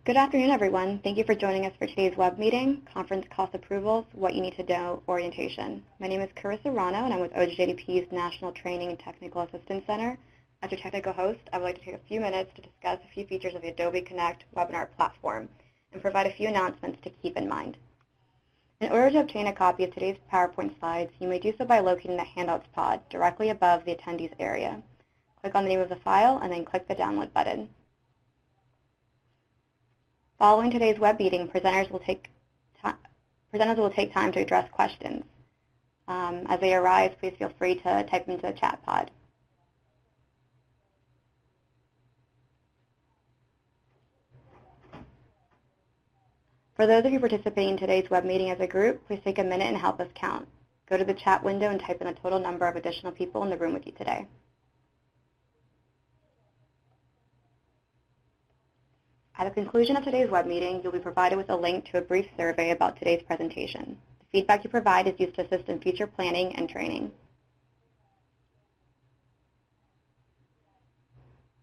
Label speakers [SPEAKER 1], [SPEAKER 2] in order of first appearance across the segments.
[SPEAKER 1] Good afternoon, everyone. Thank you for joining us for today's web meeting, Conference Cost Approvals, What You Need to Know Orientation. My name is Carissa Rano, and I'm with OJJDP's National Training and Technical Assistance Center. As your technical host, I would like to take a few minutes to discuss a few features of the Adobe Connect webinar platform and provide a few announcements to keep in mind. In order to obtain a copy of today's PowerPoint slides, you may do so by locating the Handouts pod directly above the attendees area. Click on the name of the file and then click the download button. Following today's web meeting, presenters will take time to address questions. As they arise, please feel free to type into the chat pod. For those of you participating in today's web meeting as a group, please take a minute and help us count. Go to the chat window and type in the total number of additional people in the room with you today. At the conclusion of today's web meeting, you'll be provided with a link to a brief survey about today's presentation. The feedback you provide is used to assist in future planning and training.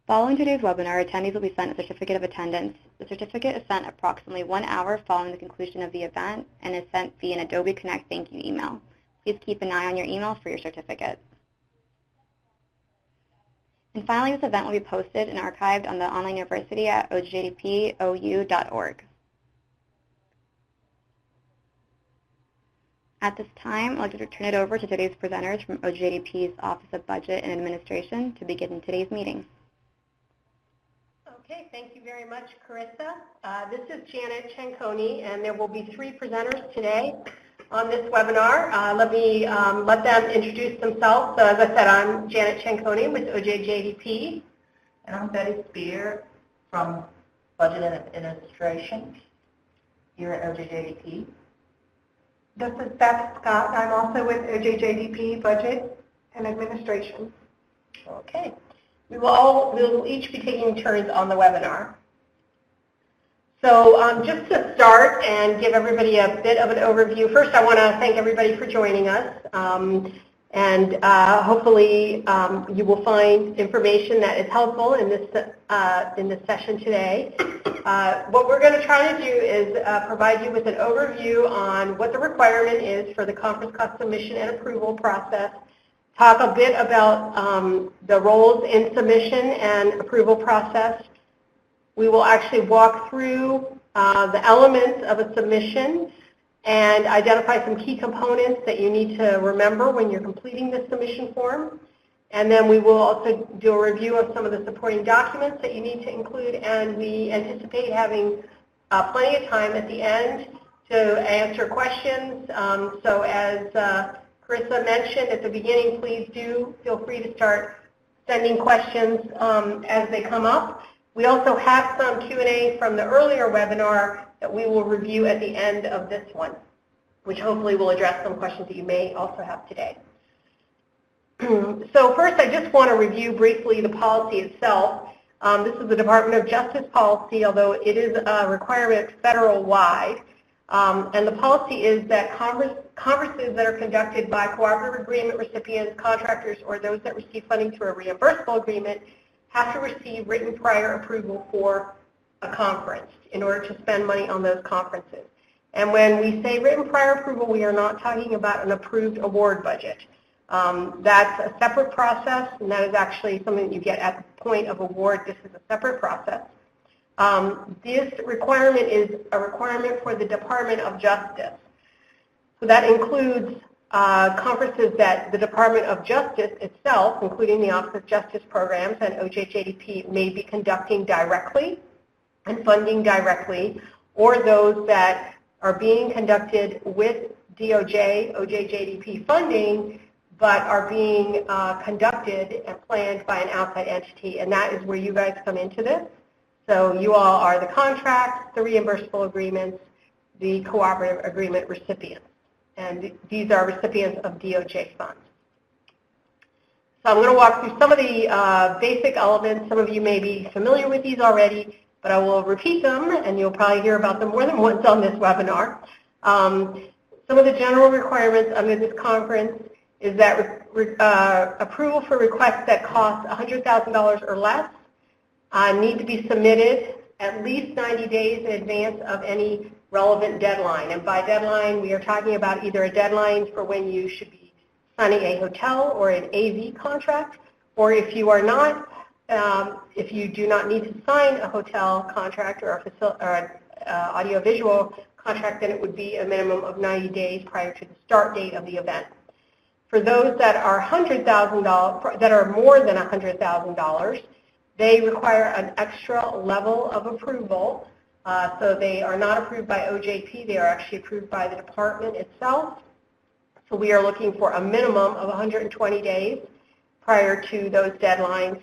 [SPEAKER 1] Following today's webinar, attendees will be sent a certificate of attendance. The certificate is sent approximately 1 hour following the conclusion of the event and is sent via an Adobe Connect thank you email. Please keep an eye on your email for your certificate. And finally, this event will be posted and archived on the online university at OJJDPOU.org. At this time, I'd like to turn it over to today's presenters from OJJDP's Office of Budget and Administration to begin today's meeting.
[SPEAKER 2] Okay, thank you very much, Carissa. This is Janet Cianconi, and there will be 3 presenters today on this webinar. Let me let them introduce themselves. So as I said, I'm Janet Cianconi with OJJDP.
[SPEAKER 3] And I'm Betty Spear from Budget and Administration here at OJJDP.
[SPEAKER 4] This is Beth Scott. I'm also with OJJDP Budget and Administration.
[SPEAKER 2] Okay. We will each be taking turns on the webinar. So just to start and give everybody a bit of an overview, first I want to thank everybody for joining us. Hopefully you will find information that is helpful in this session today. What we're going to try to do is provide you with an overview on what the requirement is for the conference cost submission and approval process, talk a bit about the roles in submission and approval process. We will actually walk through the elements of a submission and identify some key components that you need to remember when you're completing the submission form. And then we will also do a review of some of the supporting documents that you need to include, and we anticipate having plenty of time at the end to answer questions. So as Carissa mentioned at the beginning, please do feel free to start sending questions as they come up. We also have some Q&A from the earlier webinar that we will review at the end of this one, which hopefully will address some questions that you may also have today. So first, I just want to review briefly the policy itself. This is the Department of Justice policy, although it is a requirement federal-wide. And the policy is that conferences that are conducted by cooperative agreement recipients, contractors, or those that receive funding through a reimbursable agreement have to receive written prior approval for a conference in order to spend money on those conferences. And when we say written prior approval, we are not talking about an approved award budget. That's a separate process, and that is actually something that you get at the point of award. This is a separate process. This requirement is a requirement for the Department of Justice. So that includes conferences that the Department of Justice itself, including the Office of Justice Programs and OJJDP, may be conducting directly and funding directly, or those that are being conducted with DOJ, OJJDP funding, but are being conducted and planned by an outside entity, and that is where you guys come into this. So you all are the contracts, the reimbursable agreements, the cooperative agreement recipients. And these are recipients of DOJ funds. So I'm going to walk through some of the basic elements. Some of you may be familiar with these already, but I will repeat them, and you'll probably hear about them more than once on this webinar. Some of the general requirements under this conference is that approval for requests that cost $100,000 or less need to be submitted at least 90 days in advance of any relevant deadline. And by deadline, we are talking about either a deadline for when you should be signing a hotel or an AV contract, or if you are not, if you do not need to sign a hotel contract or an audiovisual contract, then it would be a minimum of 90 days prior to the start date of the event. For those that are $100,000, that are more than $100,000, they require an extra level of approval. So they are not approved by OJP, they are actually approved by the department itself. So we are looking for a minimum of 120 days prior to those deadlines.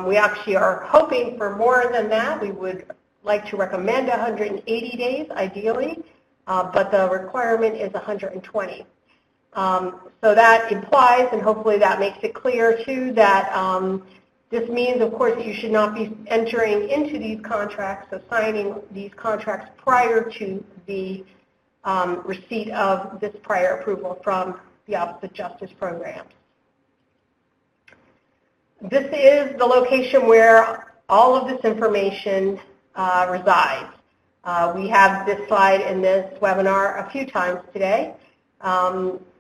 [SPEAKER 2] We actually are hoping for more than that. We would like to recommend 180 days, ideally, but the requirement is 120. So that implies, and hopefully that makes it clear too, that this means, of course, that you should not be entering into these contracts, so signing these contracts prior to the receipt of this prior approval from the Office of Justice Programs. This is the location where all of this information resides. We have this slide in this webinar a few times today.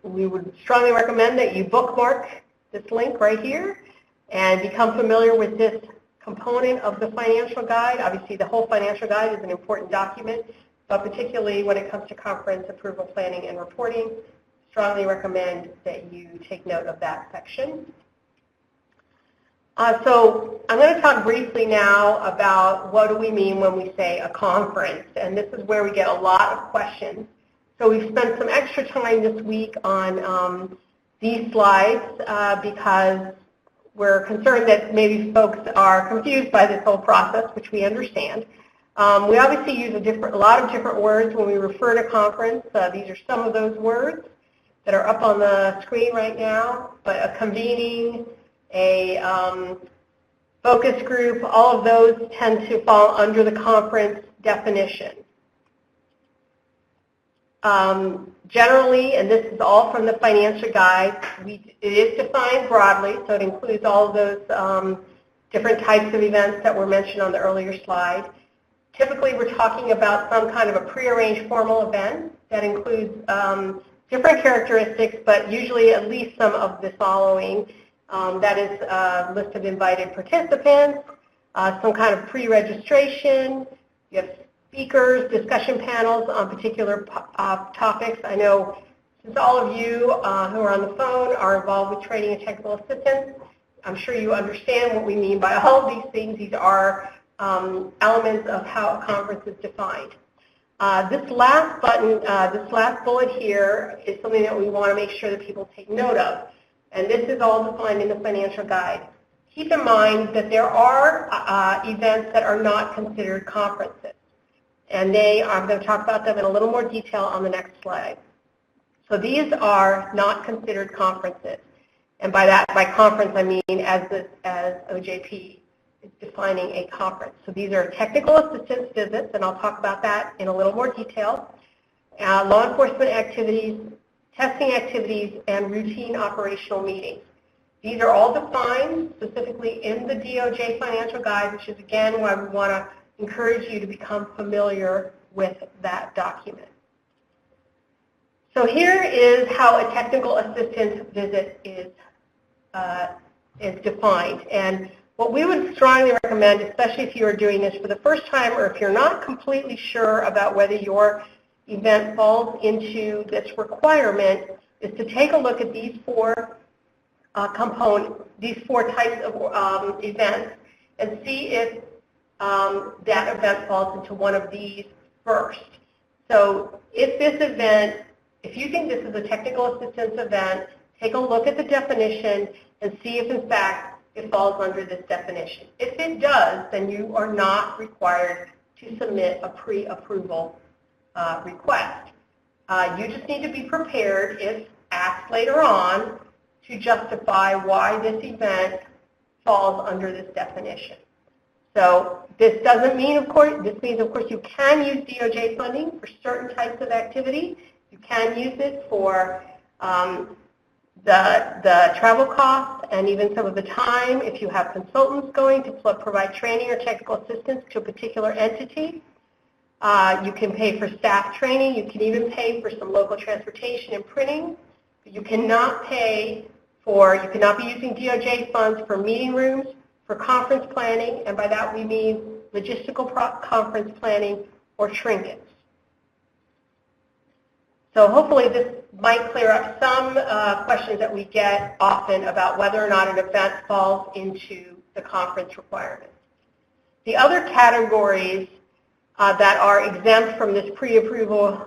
[SPEAKER 2] We would strongly recommend that you bookmark this link right here and become familiar with this component of the financial guide. Obviously, the whole financial guide is an important document, but particularly when it comes to conference approval planning and reporting, strongly recommend that you take note of that section. So I'm going to talk briefly now about what do we mean when we say a conference, and this is where we get a lot of questions. So we've spent some extra time this week on these slides because we're concerned that maybe folks are confused by this whole process, which we understand. We obviously use a lot of different words when we refer to conference. These are some of those words that are up on the screen right now, but a convening, a focus group, all of those tend to fall under the conference definition. Generally, and this is all from the financial guide, it is defined broadly, so it includes all of those different types of events that were mentioned on the earlier slide. Typically, we're talking about some kind of a prearranged formal event that includes different characteristics, but usually at least some of the following. That is a list of invited participants, some kind of pre-registration, you have speakers, discussion panels on particular topics. I know since all of you who are on the phone are involved with training and technical assistance, I'm sure you understand what we mean by all of these things. These are elements of how a conference is defined. This last button, this last bullet here is something that we want to make sure that people take note of. And this is all defined in the financial guide. Keep in mind that there are events that are not considered conferences. And I'm going to talk about them in a little more detail on the next slide. So these are not considered conferences. And by conference, I mean as OJP is defining a conference. So these are technical assistance visits, and I'll talk about that in a little more detail. Law enforcement activities, testing activities, and routine operational meetings. These are all defined specifically in the DOJ financial guide, which is again why we want to encourage you to become familiar with that document. So here is how a technical assistance visit is defined. And what we would strongly recommend, especially if you are doing this for the first time or if you're not completely sure about whether your event falls into this requirement, is to take a look at these four types of events and see if that event falls into one of these first. So if you think this is a technical assistance event, take a look at the definition and see if in fact it falls under this definition. If it does, then you are not required to submit a pre-approval request. You just need to be prepared, if asked later on, to justify why this event falls under this definition. So this doesn't mean, of course, this means, of course, you can use DOJ funding for certain types of activity. You can use it for the travel costs and even some of the time if you have consultants going to provide training or technical assistance to a particular entity. You can pay for staff training. You can even pay for some local transportation and printing. But you cannot pay for, you cannot be using DOJ funds for meeting rooms, for conference planning, and by that we mean logistical conference planning or trinkets. So hopefully this might clear up some questions that we get often about whether or not an event falls into the conference requirements. The other categories that are exempt from this pre-approval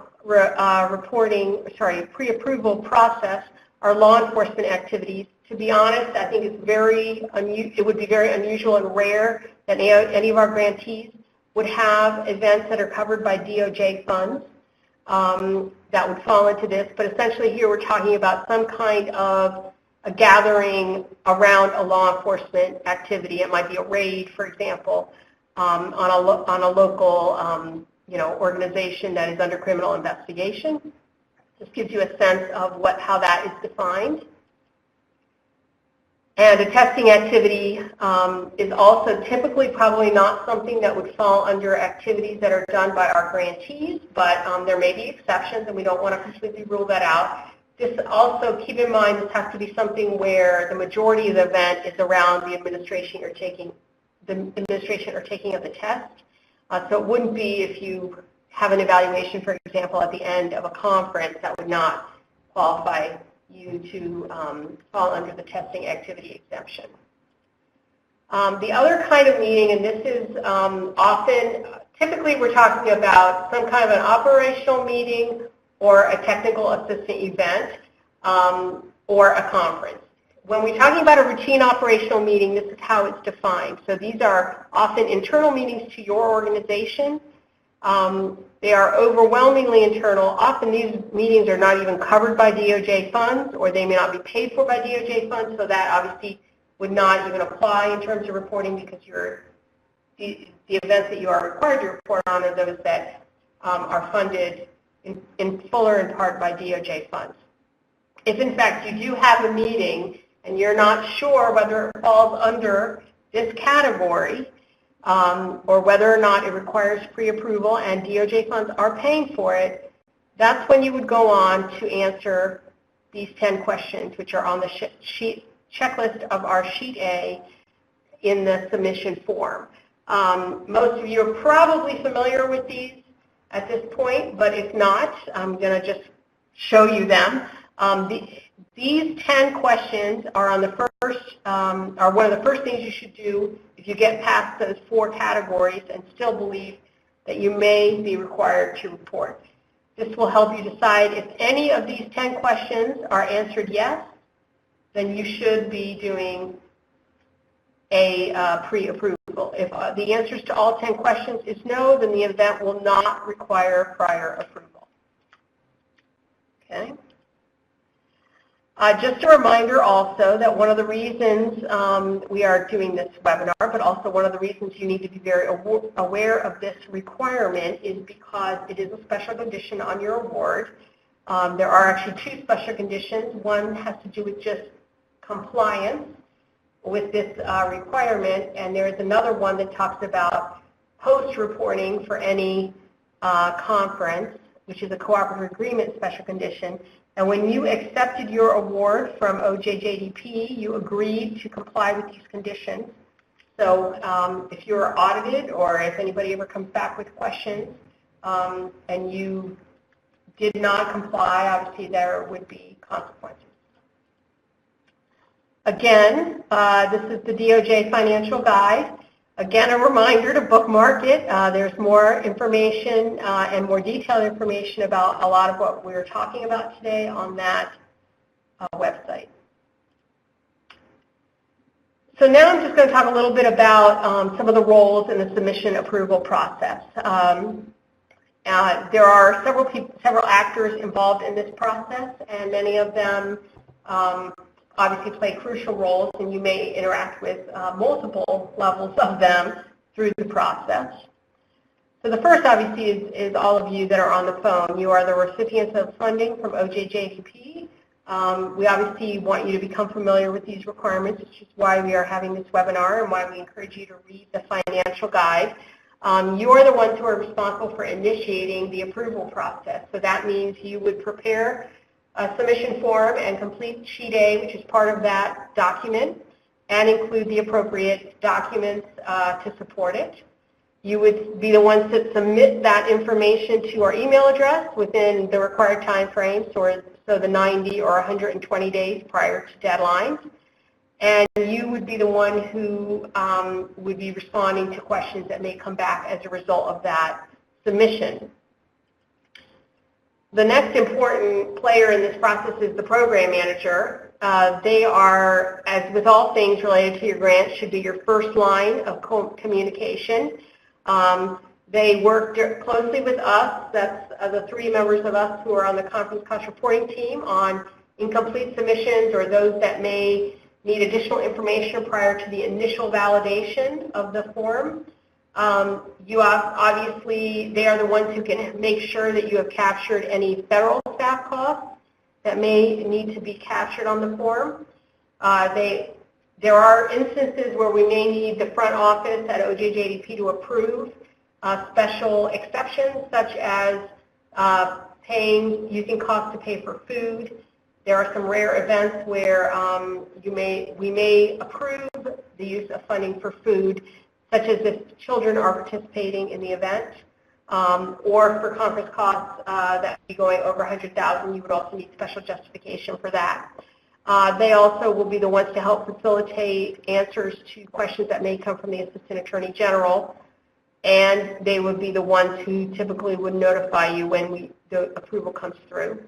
[SPEAKER 2] pre-approval process are law enforcement activities. To be honest, I think it would be very unusual and rare that any of our grantees would have events that are covered by DOJ funds that would fall into this. But essentially here we're talking about some kind of a gathering around a law enforcement activity. It might be a raid, for example, on a local organization that is under criminal investigation. This gives you a sense of how that is defined. And a testing activity is also typically probably not something that would fall under activities that are done by our grantees, but there may be exceptions, and we don't want to completely rule that out. This also, keep in mind, this has to be something where the majority of the event is around the administration or taking of the test. So it wouldn't be if you have an evaluation, for example, at the end of a conference, that would not qualify you to fall under the testing activity exemption. The other kind of meeting, and this is typically we're talking about some kind of an operational meeting or a technical assistant event or a conference. When we're talking about a routine operational meeting, this is how it's defined. So these are often internal meetings to your organization. They are overwhelmingly internal. Often these meetings are not even covered by DOJ funds, or they may not be paid for by DOJ funds, so that obviously would not even apply in terms of reporting, because the events that you are required to report on are those that are funded in full or in part by DOJ funds. If in fact you do have a meeting and you're not sure whether it falls under this category, or whether or not it requires pre-approval and DOJ funds are paying for it, that's when you would go on to answer these 10 questions, which are on the checklist of our Sheet A in the submission form. Most of you are probably familiar with these at this point, but if not, I'm going to just show you them. These 10 questions are on the are one of the first things you should do if you get past those 4 categories and still believe that you may be required to report. This will help you decide if any of these 10 questions are answered yes, then you should be doing a pre-approval. If the answers to all 10 questions is no, then the event will not require prior approval. Okay. Just a reminder also that one of the reasons we are doing this webinar, but also one of the reasons you need to be very aware of this requirement, is because it is a special condition on your award. There are actually 2 special conditions. One has to do with just compliance with this requirement, and there is another one that talks about post-reporting for any conference, which is a cooperative agreement special condition. And when you accepted your award from OJJDP, you agreed to comply with these conditions. So if you're audited, or if anybody ever comes back with questions and you did not comply, obviously there would be consequences. Again, this is the DOJ Financial Guide. Again, a reminder to bookmark it. There's more information and more detailed information about a lot of what we're talking about today on that website. So now I'm just going to talk a little bit about some of the roles in the submission approval process. There are several actors involved in this process, and many of them obviously play crucial roles, and you may interact with multiple levels of them through the process. So the first, obviously, is all of you that are on the phone. You are the recipients of funding from OJJDP. We obviously want you to become familiar with these requirements, which is why we are having this webinar and why we encourage you to read the financial guide. You are the ones who are responsible for initiating the approval process. So that means you would prepare a submission form and complete Sheet A, which is part of that document, and include the appropriate documents to support it. You would be the ones that submit that information to our email address within the required time frame, so the 90 or 120 days prior to deadlines. And you would be the one who would be responding to questions that may come back as a result of that submission. The next important player in this process is the program manager. They are, as with all things related to your grant, should be your first line of communication. They work closely with us, that's the 3 members of us who are on the conference cost reporting team, on incomplete submissions or those that may need additional information prior to the initial validation of the form. Obviously, they are the ones who can make sure that you have captured any federal staff costs that may need to be captured on the form. There are instances where we may need the front office at OJJDP to approve special exceptions, such as using costs to pay for food. There are some rare events where we may approve the use of funding for food, such as if children are participating in the event, or for conference costs that would be going over $100,000, you would also need special justification for that. They also will be the ones to help facilitate answers to questions that may come from the Assistant Attorney General, and they would be the ones who typically would notify you when the approval comes through.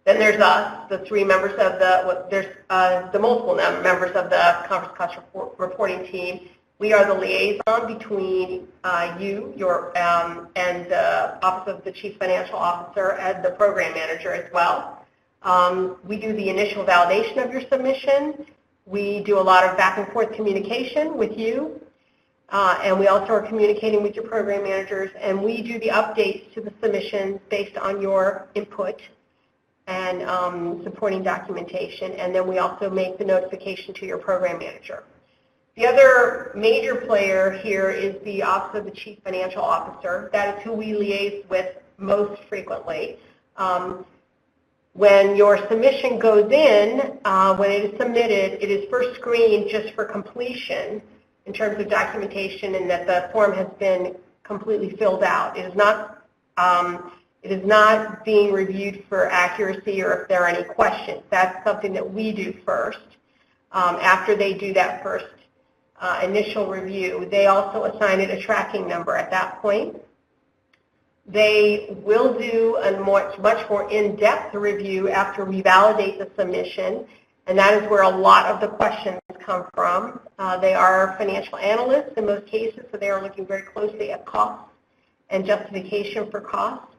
[SPEAKER 2] Then there's us, the 3 members of the multiple members of the conference cost reporting team. We are the liaison between you and the Office of the Chief Financial Officer and the program manager as well. We do the initial validation of your submission. We do a lot of back and forth communication with you. And we also are communicating with your program managers, and we do the updates to the submissions based on your input and supporting documentation, and then we also make the notification to your program manager. The other major player here is the Office of the Chief Financial Officer. That is who we liaise with most frequently. When your submission goes in, when it is submitted, it is first screened just for completion in terms of documentation and that the form has been completely filled out. It is not being reviewed for accuracy or if there are any questions. That's something that we do first. After they do that first initial review, they also assign it a tracking number at that point. They will do a much more in-depth review after we validate the submission, and that is where a lot of the questions come from. They are financial analysts in most cases, so they are looking very closely at costs and justification for costs.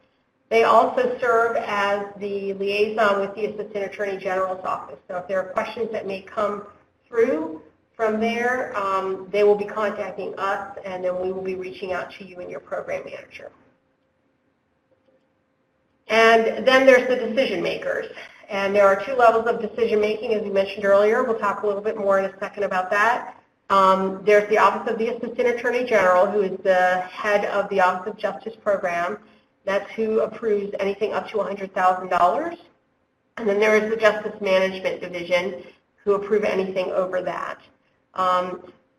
[SPEAKER 2] They also serve as the liaison with the Assistant Attorney General's office. So if there are questions that may come through from there, they will be contacting us, and then we will be reaching out to you and your program manager. And then there's the decision makers. And there are 2 levels of decision making, as we mentioned earlier. We'll talk a little bit more in a second about that. There's the Office of the Assistant Attorney General, who is the head of the Office of Justice Program. That's who approves anything up to $100,000. And then there is the Justice Management Division, who approve anything over that.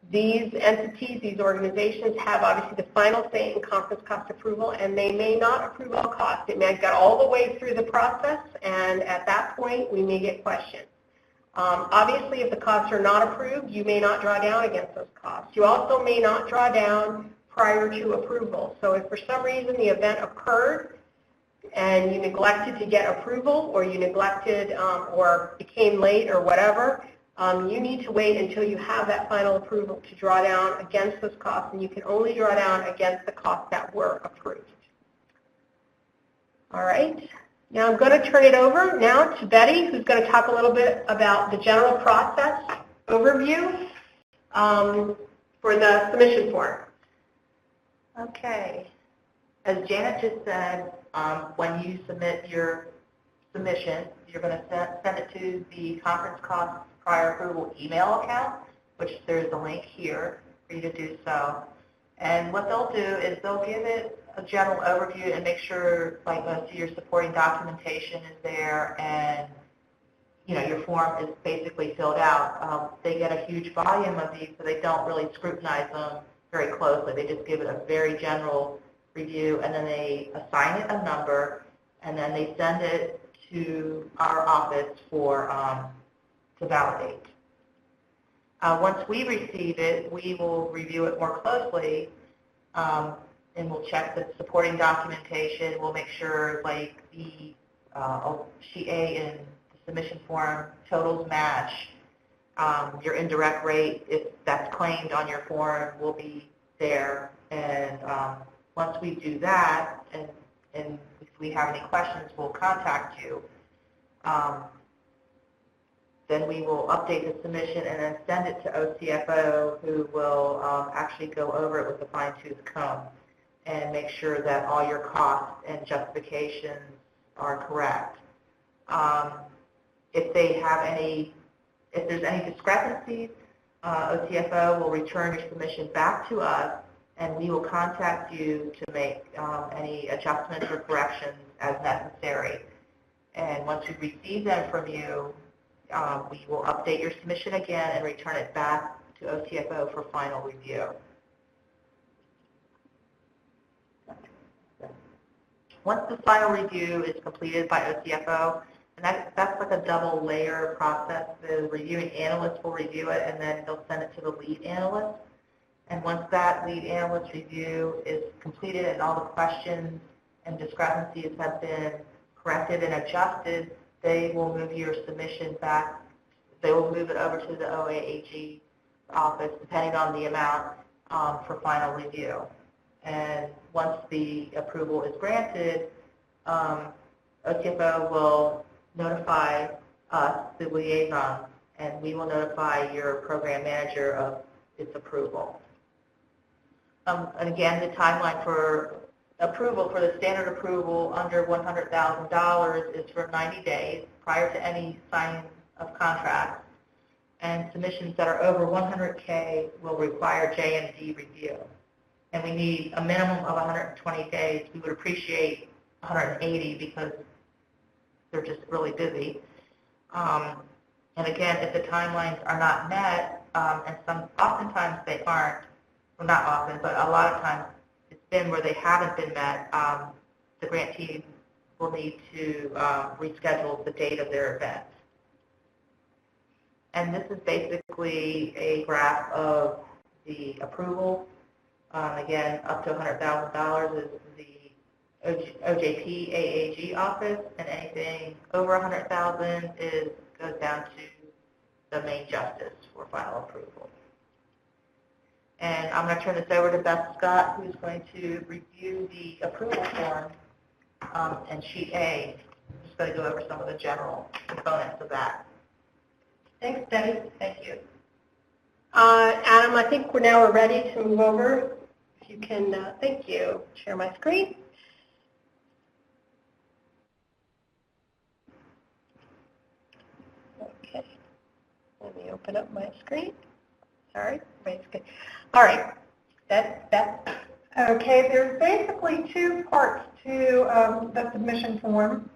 [SPEAKER 2] These entities, these organizations have obviously the final say in conference cost approval, and they may not approve all costs. It may get all the way through the process, and at that point, we may get questions. Obviously, if the costs are not approved, you may not draw down against those costs. You also may not draw down prior to approval. So if for some reason the event occurred and you neglected to get approval, or you neglected or it came late or whatever, you need to wait until you have that final approval to draw down against those costs, and you can only draw down against the costs that were approved. All right. Now I'm going to turn it over now to Betty, who's going to talk a little bit about the general process overview for the submission form.
[SPEAKER 3] Okay. As Janet just said, when you submit your submission, you're going to send it to the conference cost prior approval email account, which there's a link here for you to do so. And what they'll do is they'll give it a general overview and make sure like most of your supporting documentation is there and your form is basically filled out. They get a huge volume of these, so they don't really scrutinize them very closely. They just give it a very general review, and then they assign it a number, and then they send it to our office for to validate. Once we receive it, we will review it more closely, and we'll check the supporting documentation. We'll make sure like the sheet A and the submission form totals match. Your indirect rate, if that's claimed on your form, will be there. And once we do that, and if we have any questions, we'll contact you. Then we will update the submission and then send it to OCFO, who will actually go over it with a fine-tooth comb and make sure that all your costs and justifications are correct. If there's any discrepancies, OCFO will return your submission back to us, and we will contact you to make any adjustments or corrections as necessary. And once we receive them from you, we will update your submission again and return it back to OCFO for final review. Once the final review is completed by OCFO, and that's like a double layer process. The reviewing analyst will review it, and then they'll send it to the lead analyst. And once that lead analyst review is completed and all the questions and discrepancies have been corrected and adjusted, they will move your submission back. They will move it over to the OAAG office, depending on the amount, for final review. And once the approval is granted, OCFO will notify us, the liaison, and we will notify your program manager of its approval. And again, the timeline for approval for the standard approval under $100,000 is for 90 days prior to any signing of contracts, and submissions that are over 100K will require J&D review. And we need a minimum of 120 days. We would appreciate 180 because they're just really busy. And again, if the timelines are not met, and oftentimes they aren't, well, not often, but a lot of times it's been where they haven't been met, the grantee will need to reschedule the date of their event. And this is basically a graph of the approval. Again, up to $100,000 is the OJP AAG office, and anything over $100,000 goes down to the main justice for final approval. And I'm going to turn this over to Beth Scott, who's going to review the approval form and sheet A. I'm just going to go over some of the general components of that.
[SPEAKER 2] Thanks, Debbie.
[SPEAKER 3] Thank you.
[SPEAKER 2] Adam, I think we're ready to move over. If you can, thank you, share my screen. Okay, let me open up my screen. Sorry, everybody's good. All right, Beth. Okay, there's basically two parts to the submission form.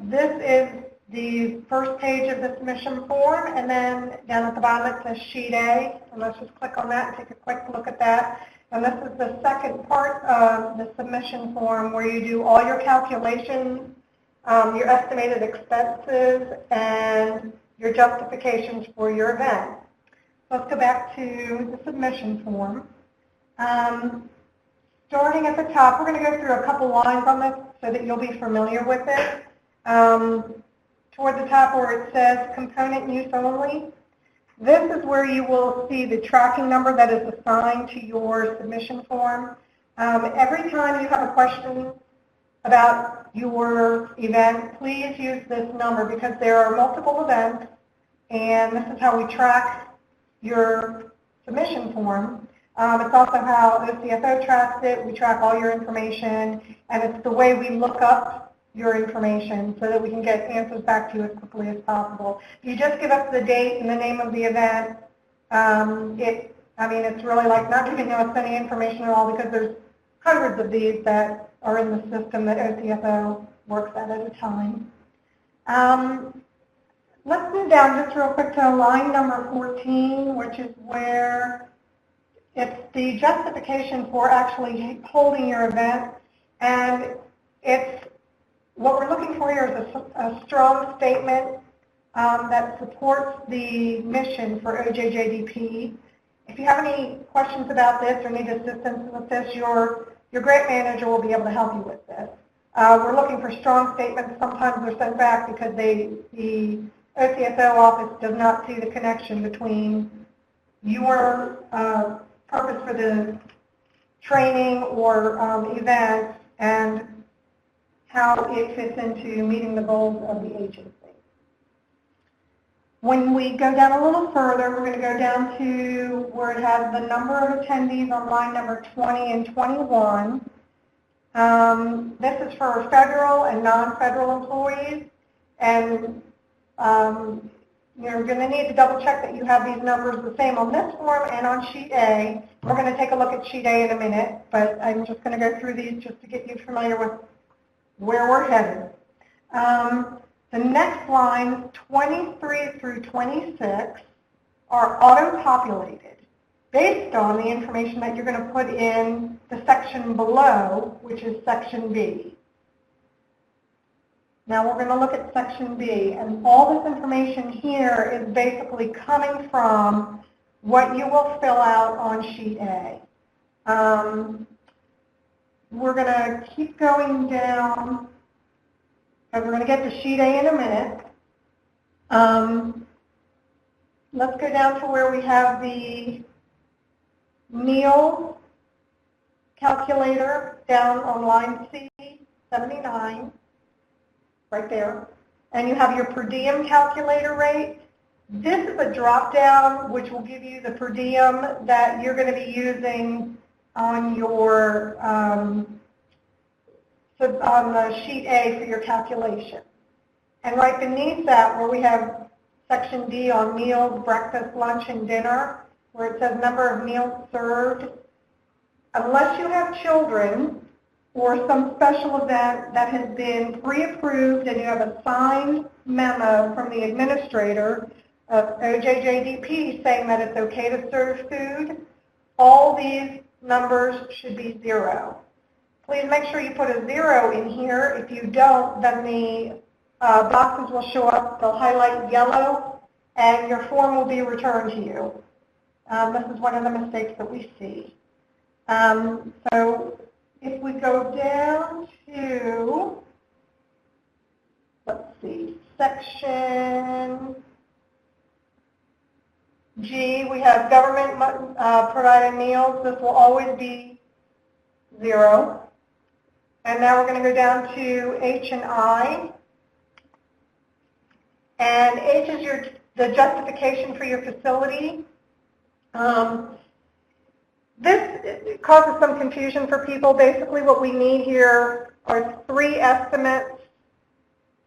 [SPEAKER 2] This is the first page of the submission form, and then down at the bottom it says Sheet A, and let's just click on that and take a quick look at that. And this is the second part of the submission form where you do all your calculations, your estimated expenses, and your justifications for your event. Let's go back to the submission form. Starting at the top, we're going to go through a couple lines on this so that you'll be familiar with it. Toward the top where it says component use only, this is where you will see the tracking number that is assigned to your submission form. Every time you have a question about your event, please use this number because there are multiple events, and this is how we track your submission form. It's also how OCFO tracks it. We track all your information, and it's the way we look up
[SPEAKER 4] your information so that we can get answers back to you as quickly as possible. If you just give us the date and the name of the event, it's really like not giving us any information at all, because there's hundreds of these that are in the system that OCFO works at a time. Let's move down just real quick to line number 14, which is where it's the justification for actually holding your event. And it's what we're looking for here is a strong statement that supports the mission for OJJDP. If you have any questions about this or need assistance with this, your grant manager will be able to help you with this. We're looking for strong statements. Sometimes they're sent back because the OCFO office does not see the connection between your purpose for the training or events and how it fits into meeting the goals of the agency. When we go down a little further, we're going to go down to where it has the number of attendees on line number 20 and 21. This is for federal and non-federal employees, and you're going to need to double check that you have these numbers the same on this form and on sheet A. We're going to take a look at sheet A in a minute, but I'm just going to go through these just to get you familiar with where we're headed. The next lines, 23 through 26, are auto-populated based on the information that you're going to put in the section below, which is section B. Now we're going to look at section B, and all this information here is basically coming from what you will fill out on sheet A. We're going to keep going down, because we're going to get to sheet A in a minute. Let's go down to where we have the meal calculator down on line C, 79. Right there. And you have your per diem calculator rate. This is a drop-down which will give you the per diem that you're going to be using on your on the sheet A for your calculation. And right beneath that, where we have section D on meals, breakfast, lunch, and dinner, where it says number of meals served, unless you have children or some special event that has been pre-approved and you have a signed memo from the administrator of OJJDP saying that it's okay to serve food, all these numbers should be 0. Please make sure you put a 0 in here. If you don't, then the boxes will show up, they'll highlight yellow, and your form will be returned to you. This is one of the mistakes that we see. So if we go down to, let's see, section G, we have government provided meals. This will always be 0. And now we're going to go down to H and I. And H is the justification for your facility. This causes some confusion for people. Basically what we need here are 3 estimates.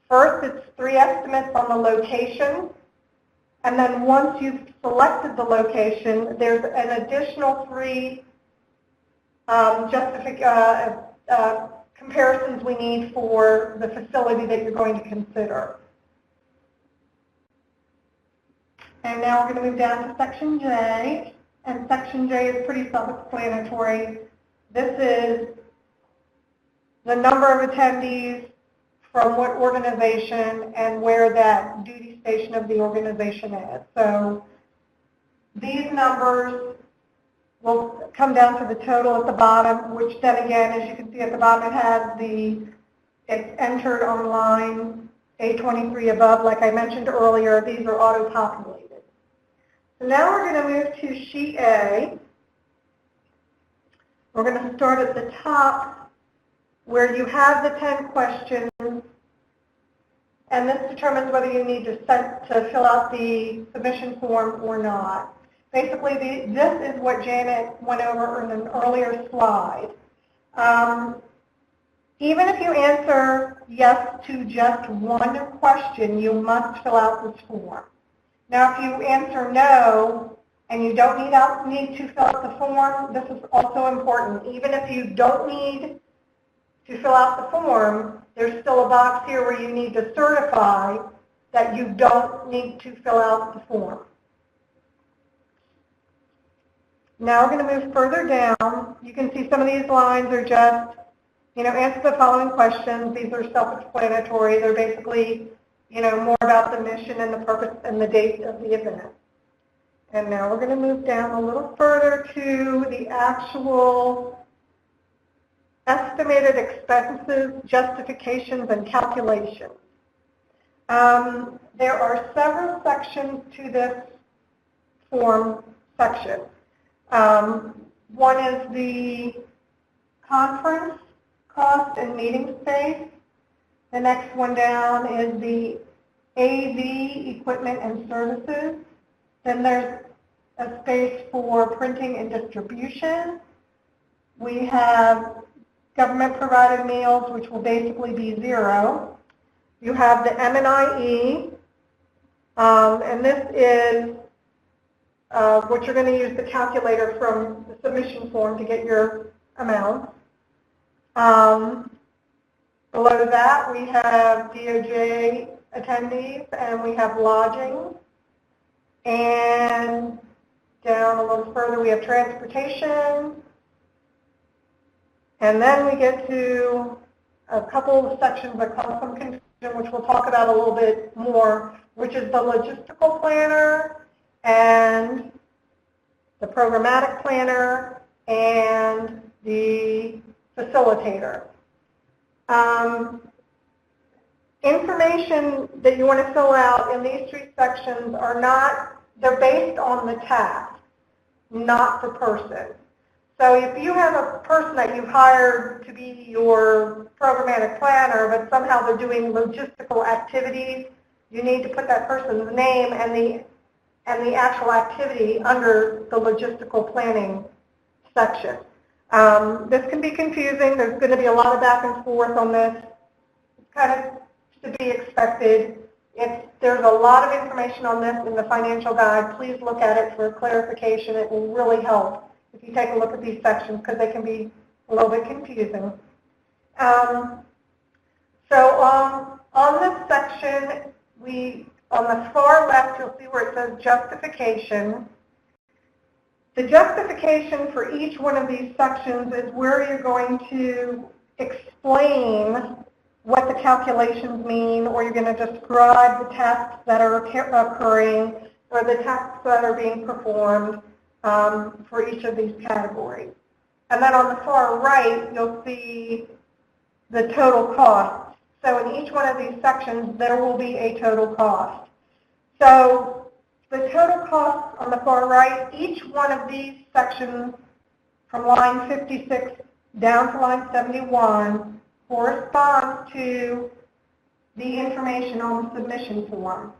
[SPEAKER 4] First, it's 3 estimates on the location. And then once you've selected the location, there's an additional 3 comparisons we need for the facility that you're going to consider. And now we're going to move down to section J. And section J is pretty self-explanatory. This is the number of attendees from what organization and where that duty station of the organization is. So these numbers will come down to the total at the bottom, which then again, as you can see at the bottom, it's entered on line A23 above. Like I mentioned earlier, these are auto-populated. So now we're going to move to sheet A. We're going to start at the top where you have the 10 questions, and this determines whether you need to fill out the submission form or not. Basically, this is what Janet went over in an earlier slide. Even if you answer yes to just one question, you must fill out this form. Now, if you answer no and you don't need to fill out the form, this is also important. Even if you don't need to fill out the form, there's still a box here where you need to certify that you don't need to fill out the form. Now we're going to move further down. You can see some of these lines are just, answer the following questions. These are self-explanatory. They're basically, more about the mission and the purpose and the date of the event. And now we're going to move down a little further to the actual estimated expenses, justifications, and calculations. There are several sections to this form section. One is the conference cost and meeting space. The next one down is the AV equipment and services. Then there's a space for printing and distribution. We have government provided meals, which will basically be zero. You have the M&IE, and this is what you're going to use the calculator from the submission form to get your amount. Below that, we have DOJ attendees, and we have lodging. And down a little further, we have transportation. And then we get to a couple of sections that cause some confusion, which we'll talk about a little bit more, which is the logistical planner and the programmatic planner and the facilitator. Information that you want to fill out in these three sections they're based on the task, not the person. So if you have a person that you've hired to be your programmatic planner, but somehow they're doing logistical activities, you need to put that person's name and the actual activity under the logistical planning section. This can be confusing. There's going to be a lot of back and forth on this. It's kind of to be expected. There's a lot of information on this in the financial guide. Please look at it for clarification. It will really help if you take a look at these sections because they can be a little bit confusing. So on this section, on the far left, you'll see where it says justification. The justification for each one of these sections is where you're going to explain what the calculations mean, or you're going to describe the tasks that are occurring or the tasks that are being performed for each of these categories. And then on the far right, you'll see the total cost. So in each one of these sections, there will be a total cost. So the total cost on the far right, each one of these sections from line 56 down to line 71 corresponds to the information on the submission form.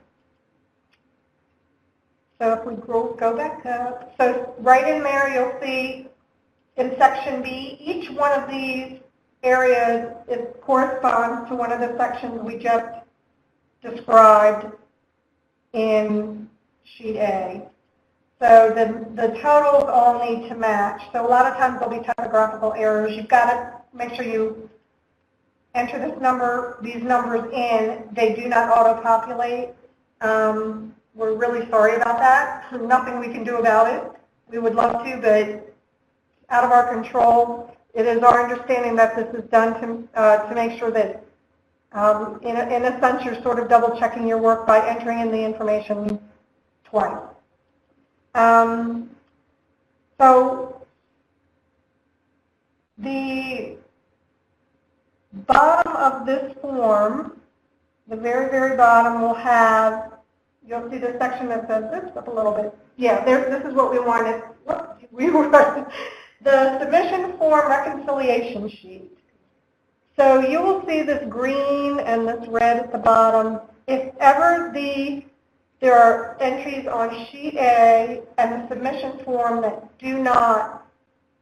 [SPEAKER 4] So if we go back up, so right in there you'll see in section B, each one of these areas corresponds to one of the sections we just described in sheet A. So the totals all need to match. So a lot of times there'll be typographical errors. You've got to make sure you enter these numbers in. They do not auto-populate. We're really sorry about that. There's nothing we can do about it. We would love to, but out of our control. It is our understanding that this is done to make sure that, in a sense, you're sort of double-checking your work by entering in the information twice. So the bottom of this form, the very, very bottom, will have, you'll see the section that says this up a little bit. Yeah, this is what we wanted. The submission form reconciliation sheet. So you will see this green and this red at the bottom. If ever there are entries on sheet A and the submission form that do not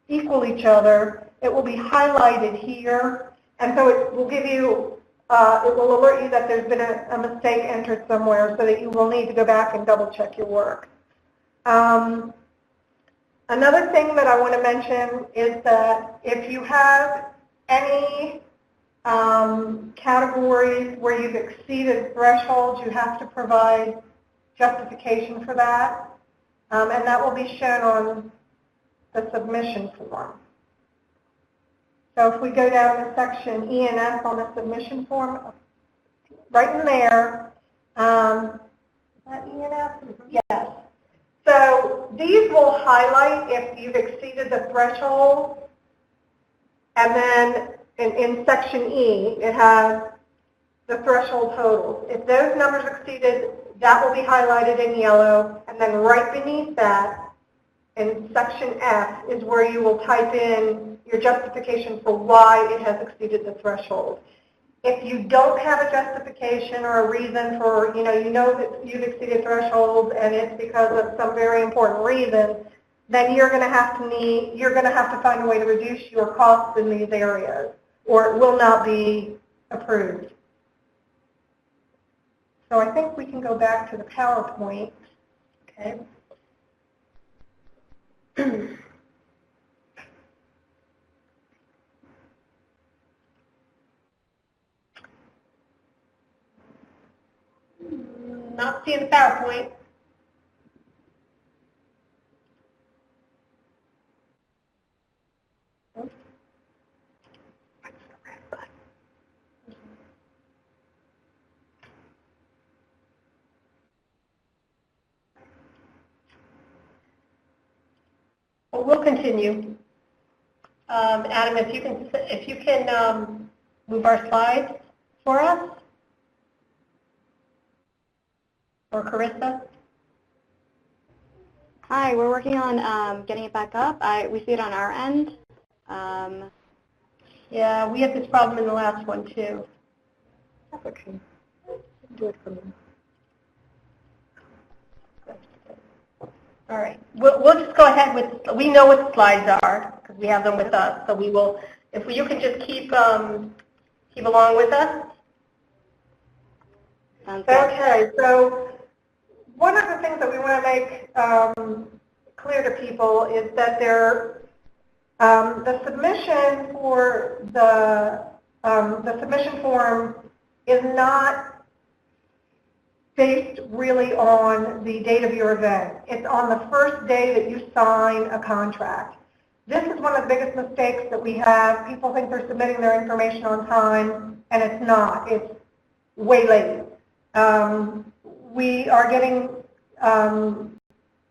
[SPEAKER 4] equal each other, it will be highlighted here, And so it will give you, it will alert you that there's been a mistake entered somewhere so that you will need to go back and double check your work. Another thing that I want to mention is that if you have any categories where you've exceeded thresholds, you have to provide justification for that, and that will be shown on the submission form. So if we go down to section E and F on the submission form, right in there, is that E and F? Yes. So these will highlight if you've exceeded the threshold, and then in section E, it has the threshold totals. If those numbers exceeded, that will be highlighted in yellow, and then right beneath that, in section F, is where you will type in your justification for why it has exceeded the threshold. If you don't have a justification or a reason for, you know that you've exceeded thresholds and it's because of some very important reason, then you're going to have to find a way to reduce your costs in these areas, or it will not be approved. So I think we can go back to the PowerPoint. Okay. Not seeing the PowerPoint. Well, we'll continue. Adam, if you can move our slides for us, or Carissa.
[SPEAKER 1] Hi, we're working on getting it back up. We see it on our end.
[SPEAKER 4] Yeah, we had this problem in the last one too. That's okay. Do it for me. All right. We'll just go ahead with. We know what the slides are because we have them with us. So we will. If you can just keep along with us.
[SPEAKER 1] Sounds good.
[SPEAKER 4] Okay. So one of the things that we want to make clear to people is that the submission for the submission form is not based really on the date of your event. It's on the first day that you sign a contract. This is one of the biggest mistakes that we have. People think they're submitting their information on time, and it's not. It's way late. We are getting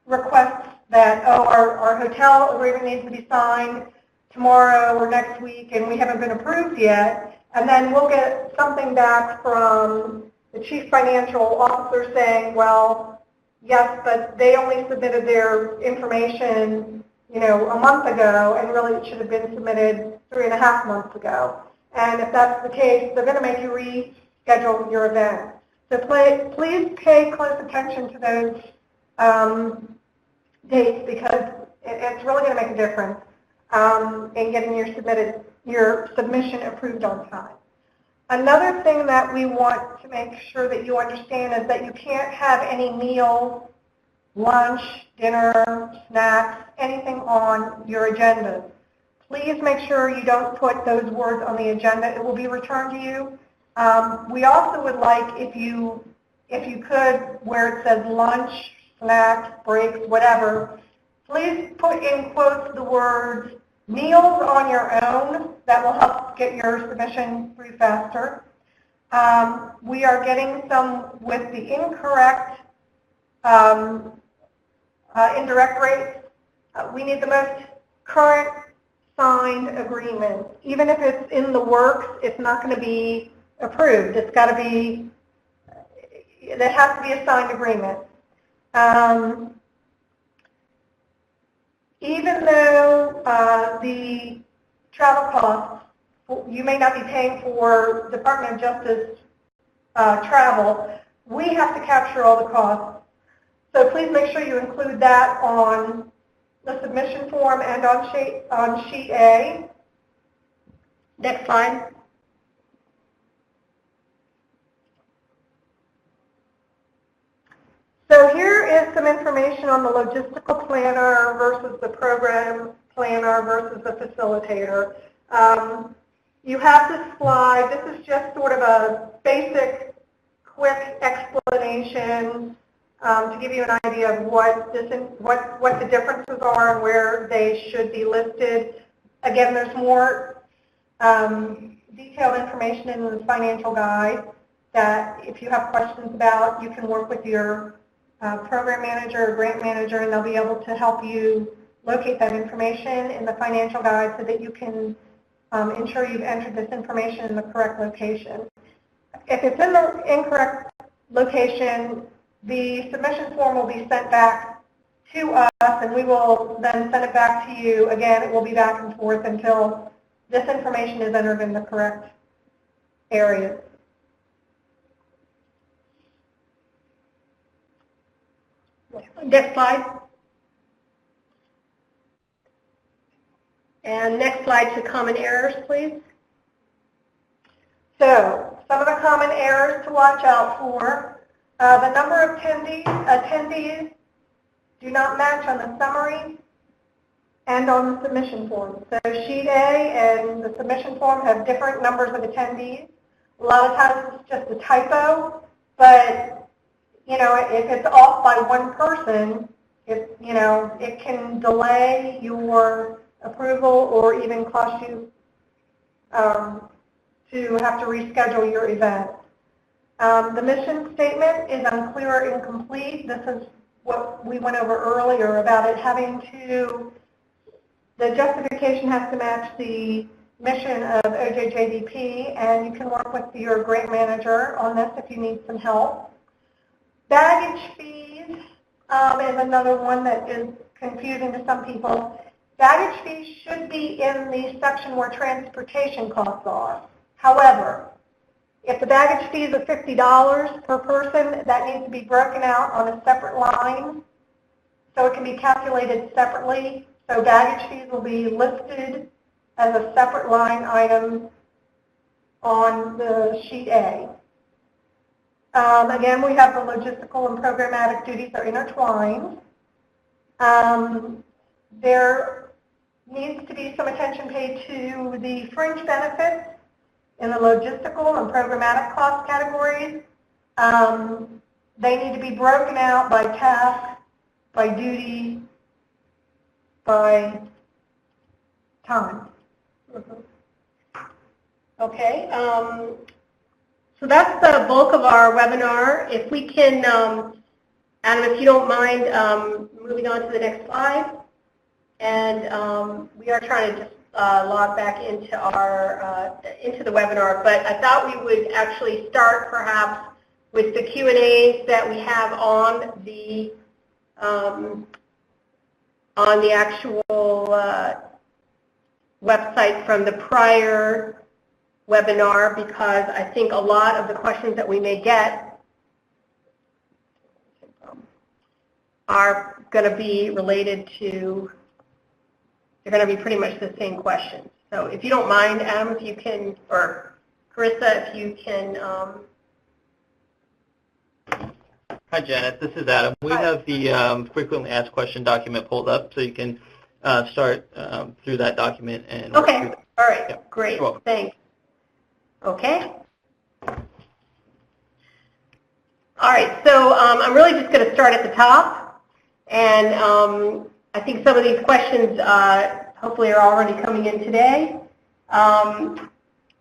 [SPEAKER 4] requests that, our hotel agreement needs to be signed tomorrow or next week, and we haven't been approved yet. And then we'll get something back from the chief financial officer saying, well, yes, but they only submitted their information, a month ago, and really it should have been submitted 3.5 months ago. And if that's the case, they're going to make you reschedule your event. So please pay close attention to those dates, because it's really going to make a difference in getting your submission approved on time. Another thing that we want to make sure that you understand is that you can't have any meals, lunch, dinner, snacks, anything on your agenda. Please make sure you don't put those words on the agenda. It will be returned to you. We also would like, if you could, where it says lunch, snacks, breaks, whatever, please put in quotes the words meals on your own. That will help get your submission through faster. We are getting some with the incorrect indirect rates. We need the most current signed agreement. Even if it's in the works, it's not going to be approved. It's got to be, there has to be a signed agreement. Even though the travel costs, you may not be paying for Department of Justice travel, we have to capture all the costs. So please make sure you include that on the submission form and on sheet A. Next slide. So here is some information on the logistical planner versus the program planner versus the facilitator. You have this slide. This is just sort of a basic, quick explanation to give you an idea of what the differences are and where they should be listed. Again, there's more detailed information in the financial guide that if you have questions about, you can work with your program manager or grant manager, and they'll be able to help you locate that information in the financial guide so that you can ensure you've entered this information in the correct location. If it's in the incorrect location, the submission form will be sent back to us, and we will then send it back to you. Again, it will be back and forth until this information is entered in the correct area. Next slide. And next slide to common errors, please. So, some of the common errors to watch out for. The number of attendees do not match on the summary and on the submission form. So sheet A and the submission form have different numbers of attendees. A lot of times it's just a typo, but you know, if it's off by one person, it can delay your approval or even cost you to have to reschedule your event. The mission statement is unclear or incomplete. This is what we went over earlier about it having to, the justification has to match the mission of OJJDP, and you can work with your grant manager on this if you need some help. Baggage fees is another one that is confusing to some people. Baggage fees should be in the section where transportation costs are. However, if the baggage fees are $50 per person, that needs to be broken out on a separate line so it can be calculated separately. So baggage fees will be listed as a separate line item on the sheet A. Again, we have the logistical and programmatic duties are intertwined. There needs to be some attention paid to the fringe benefits in the logistical and programmatic cost categories. They need to be broken out by task, by duty, by time. Okay, so that's the bulk of our webinar. If we can, Adam, if you don't mind moving on to the next slide. And we are trying to just log back into our into the webinar, but I thought we would actually start perhaps with the Q&As that we have on the actual website from the prior webinar, because I think a lot of the questions that we may get are going to be related to, they're going to be pretty much the same questions. So if you don't mind, Adam, if you can, or Carissa, if you can.
[SPEAKER 5] Hi, Janet. This is Adam. We have the frequently asked question document pulled up, so you can start through that document. And
[SPEAKER 2] okay. All right.
[SPEAKER 5] Yep.
[SPEAKER 2] Great. Thanks. Okay. All right. So I'm really just going to start at the top, and I think some of these questions hopefully are already coming in today. And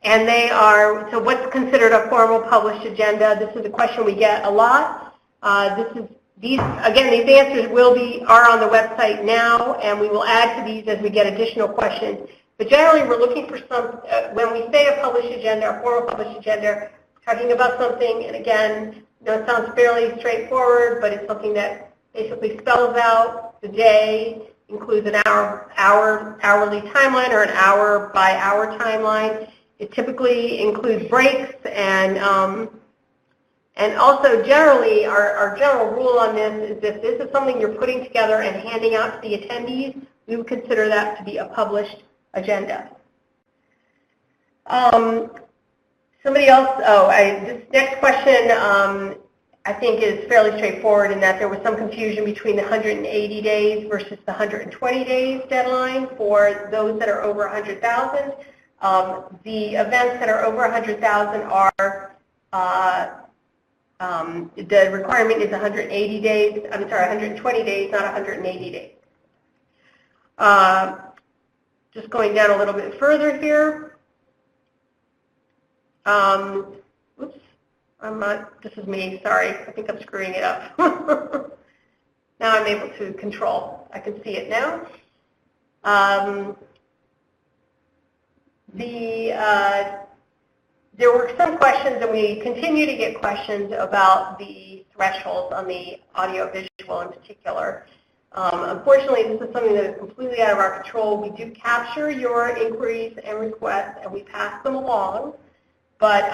[SPEAKER 2] they are, so what's considered a formal published agenda? This is a question we get a lot. These answers are on the website now, and we will add to these as we get additional questions. But generally, we're looking for some, when we say a published agenda, a formal published agenda, talking about something, and again, it sounds fairly straightforward, but it's something that basically spells out the day, includes an hourly timeline or an hour-by-hour timeline. It typically includes breaks, and also generally, our general rule on this is if this is something you're putting together and handing out to the attendees, we would consider that to be a published agenda. Somebody else, this next question I think is fairly straightforward in that there was some confusion between the 180 days versus the 120 days deadline for those that are over 100,000. The events that are over 100,000 are, the requirement is 180 days, I'm sorry, 120 days, not 180 days. Just going down a little bit further here. Oops, I'm not, this is me, sorry, I think I'm screwing it up. Now I'm able to control, I can see it now. There were some questions, and we continue to get questions about the thresholds on the audio-visual in particular. Unfortunately, this is something that is completely out of our control. We do capture your inquiries and requests, and we pass them along, but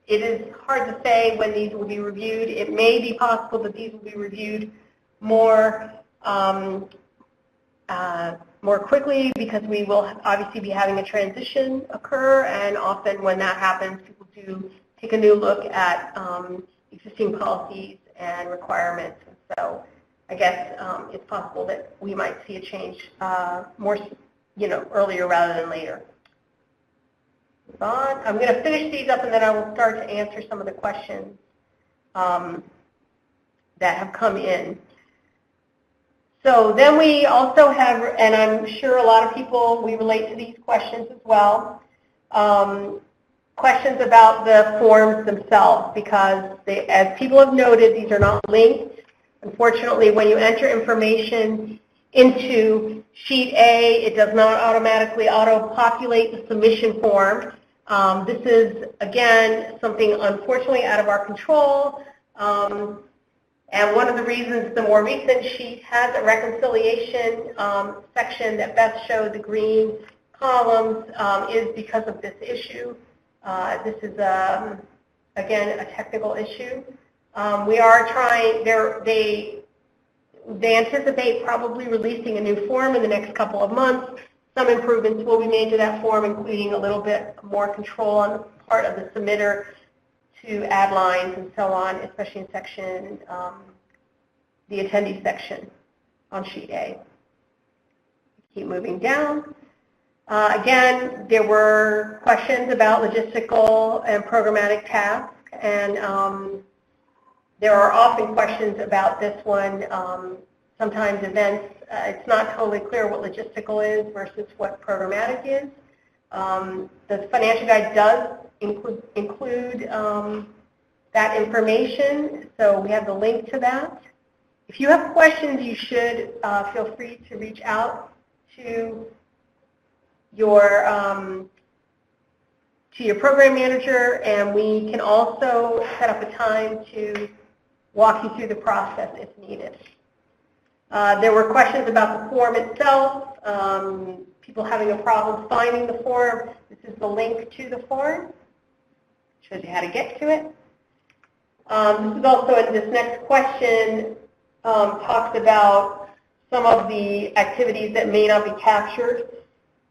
[SPEAKER 2] it is hard to say when these will be reviewed. It may be possible that these will be reviewed more quickly because we will obviously be having a transition occur, and often when that happens, people do take a new look at existing policies and requirements. And so I guess it's possible that we might see a change more, earlier rather than later. Move on. I'm going to finish these up, and then I will start to answer some of the questions that have come in. So then we also have, and I'm sure a lot of people, we relate to these questions as well, questions about the forms themselves, because they, as people have noted, these are not linked. Unfortunately, when you enter information into Sheet A, it does not automatically auto-populate the submission form. This is, again, something unfortunately out of our control. And one of the reasons the more recent sheet has a reconciliation section that best showed the green columns is because of this issue. This is, again, a technical issue. We are trying, they anticipate probably releasing a new form in the next couple of months. Some improvements will be made to that form, including a little bit more control on the part of the submitter to add lines and so on, especially in section, the attendee section on Sheet A. Keep moving down. Again, there were questions about logistical and programmatic tasks, and there are often questions about this one. Sometimes events, it's not totally clear what logistical is versus what programmatic is. The financial guide does include that information, so we have the link to that. If you have questions, you should feel free to reach out to your program manager, and we can also set up a time to walk you through the process if needed. There were questions about the form itself, people having a problem finding the form. This is the link to the form. Shows you how to get to it. This is also in this next question, talks about some of the activities that may not be captured,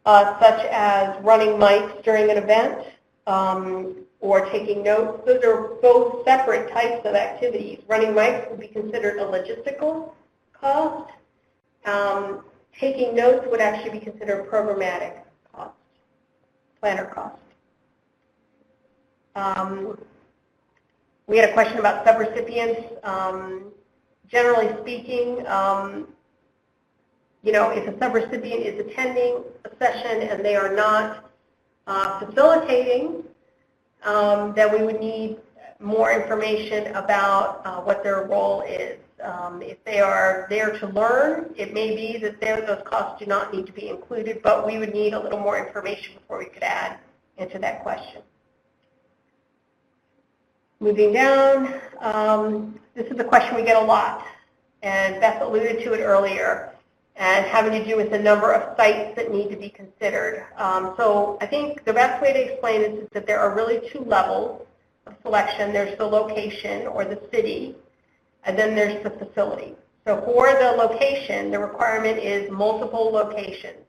[SPEAKER 2] such as running mics during an event or taking notes. Those are both separate types of activities. Running mics would be considered a logistical cost. Taking notes would actually be considered programmatic cost, planner cost. We had a question about subrecipients. Generally speaking, if a subrecipient is attending a session and they are not facilitating, then we would need more information about what their role is. If they are there to learn, it may be that those costs do not need to be included, but we would need a little more information before we could add into that question. Moving down, this is a question we get a lot, and Beth alluded to it earlier, and having to do with the number of sites that need to be considered. So I think the best way to explain this is that there are really two levels of selection. There's the location, or the city, and then there's the facility. So for the location, the requirement is multiple locations.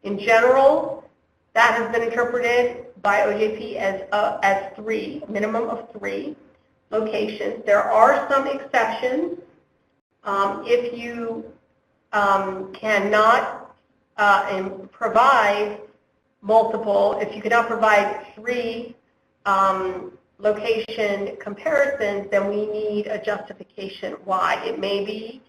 [SPEAKER 2] In general, that has been interpreted by OJP as 3, a minimum of 3. locations. There are some exceptions. If you cannot provide multiple, if you cannot provide 3 location comparisons, then we need a justification why. It may be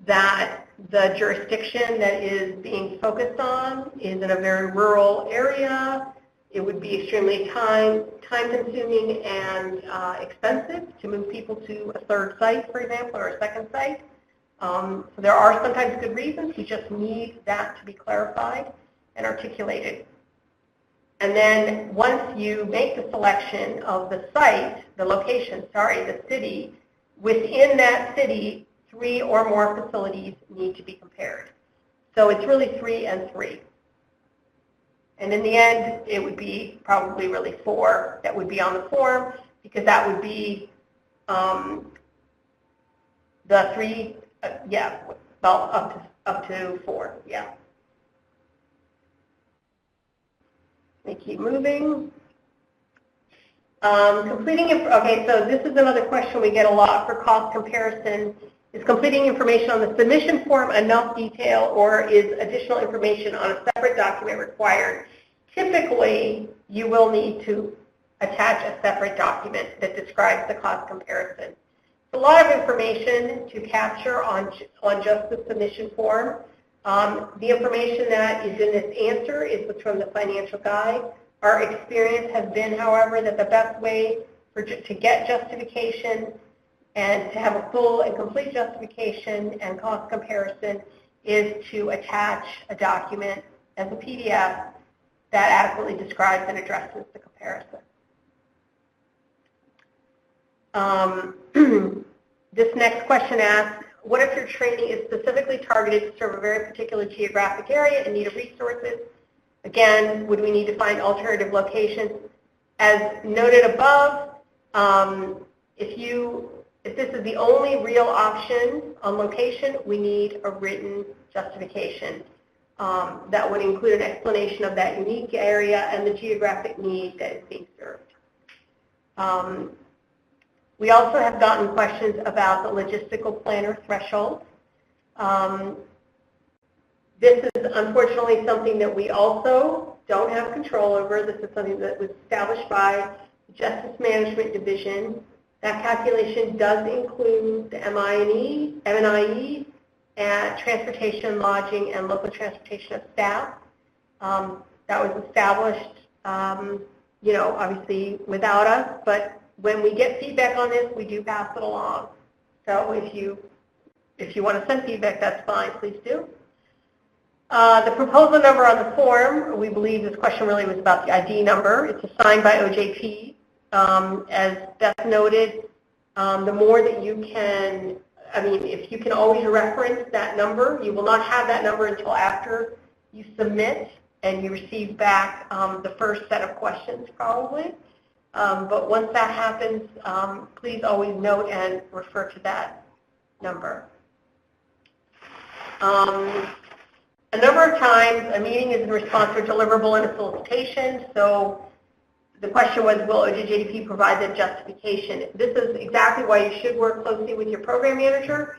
[SPEAKER 2] that the jurisdiction that is being focused on is in a very rural area. It would be extremely time-consuming and expensive to move people to a 3rd site, for example, or a 2nd site. So there are sometimes good reasons. We just need that to be clarified and articulated. And then once you make the selection of the site, the location, sorry, the city, within that city, 3 or more facilities need to be compared. So it's really 3 and 3. And in the end, it would be probably really 4 that would be on the form, because that would be the 3, well, up to 4, yeah. Let me keep moving. Okay, so this is another question we get a lot for cost comparison. Is completing information on the submission form enough detail, or is additional information on a separate document required? Typically, you will need to attach a separate document that describes the cost comparison. It's a lot of information to capture on just the submission form. The information that is in this answer is what's from the financial guide. Our experience has been, however, that the best way to get justification and to have a full and complete justification and cost comparison is to attach a document as a PDF that adequately describes and addresses the comparison. This next question asks, what if your training is specifically targeted to serve a very particular geographic area in need of resources? Again, would we need to find alternative locations? As noted above, if this is the only real option on location, we need a written justification that would include an explanation of that unique area and the geographic need that is being served. We also have gotten questions about the logistical planner threshold. This is unfortunately something that we also don't have control over. This is something that was established by the Justice Management Division. That calculation does include the MNIE, and transportation, lodging, and local transportation of staff. That was established, obviously without us, but when we get feedback on this, we do pass it along. So if you want to send feedback, that's fine, please do. The proposal number on the form, we believe this question really was about the ID number. It's assigned by OJP. As Beth noted, the more that you can, if you can always reference that number, you will not have that number until after you submit and you receive back the first set of questions probably. But once that happens, please always note and refer to that number. A number of times, a meeting is in response to a deliverable in a solicitation. So the question was, will OJJDP provide the justification? This is exactly why you should work closely with your program manager.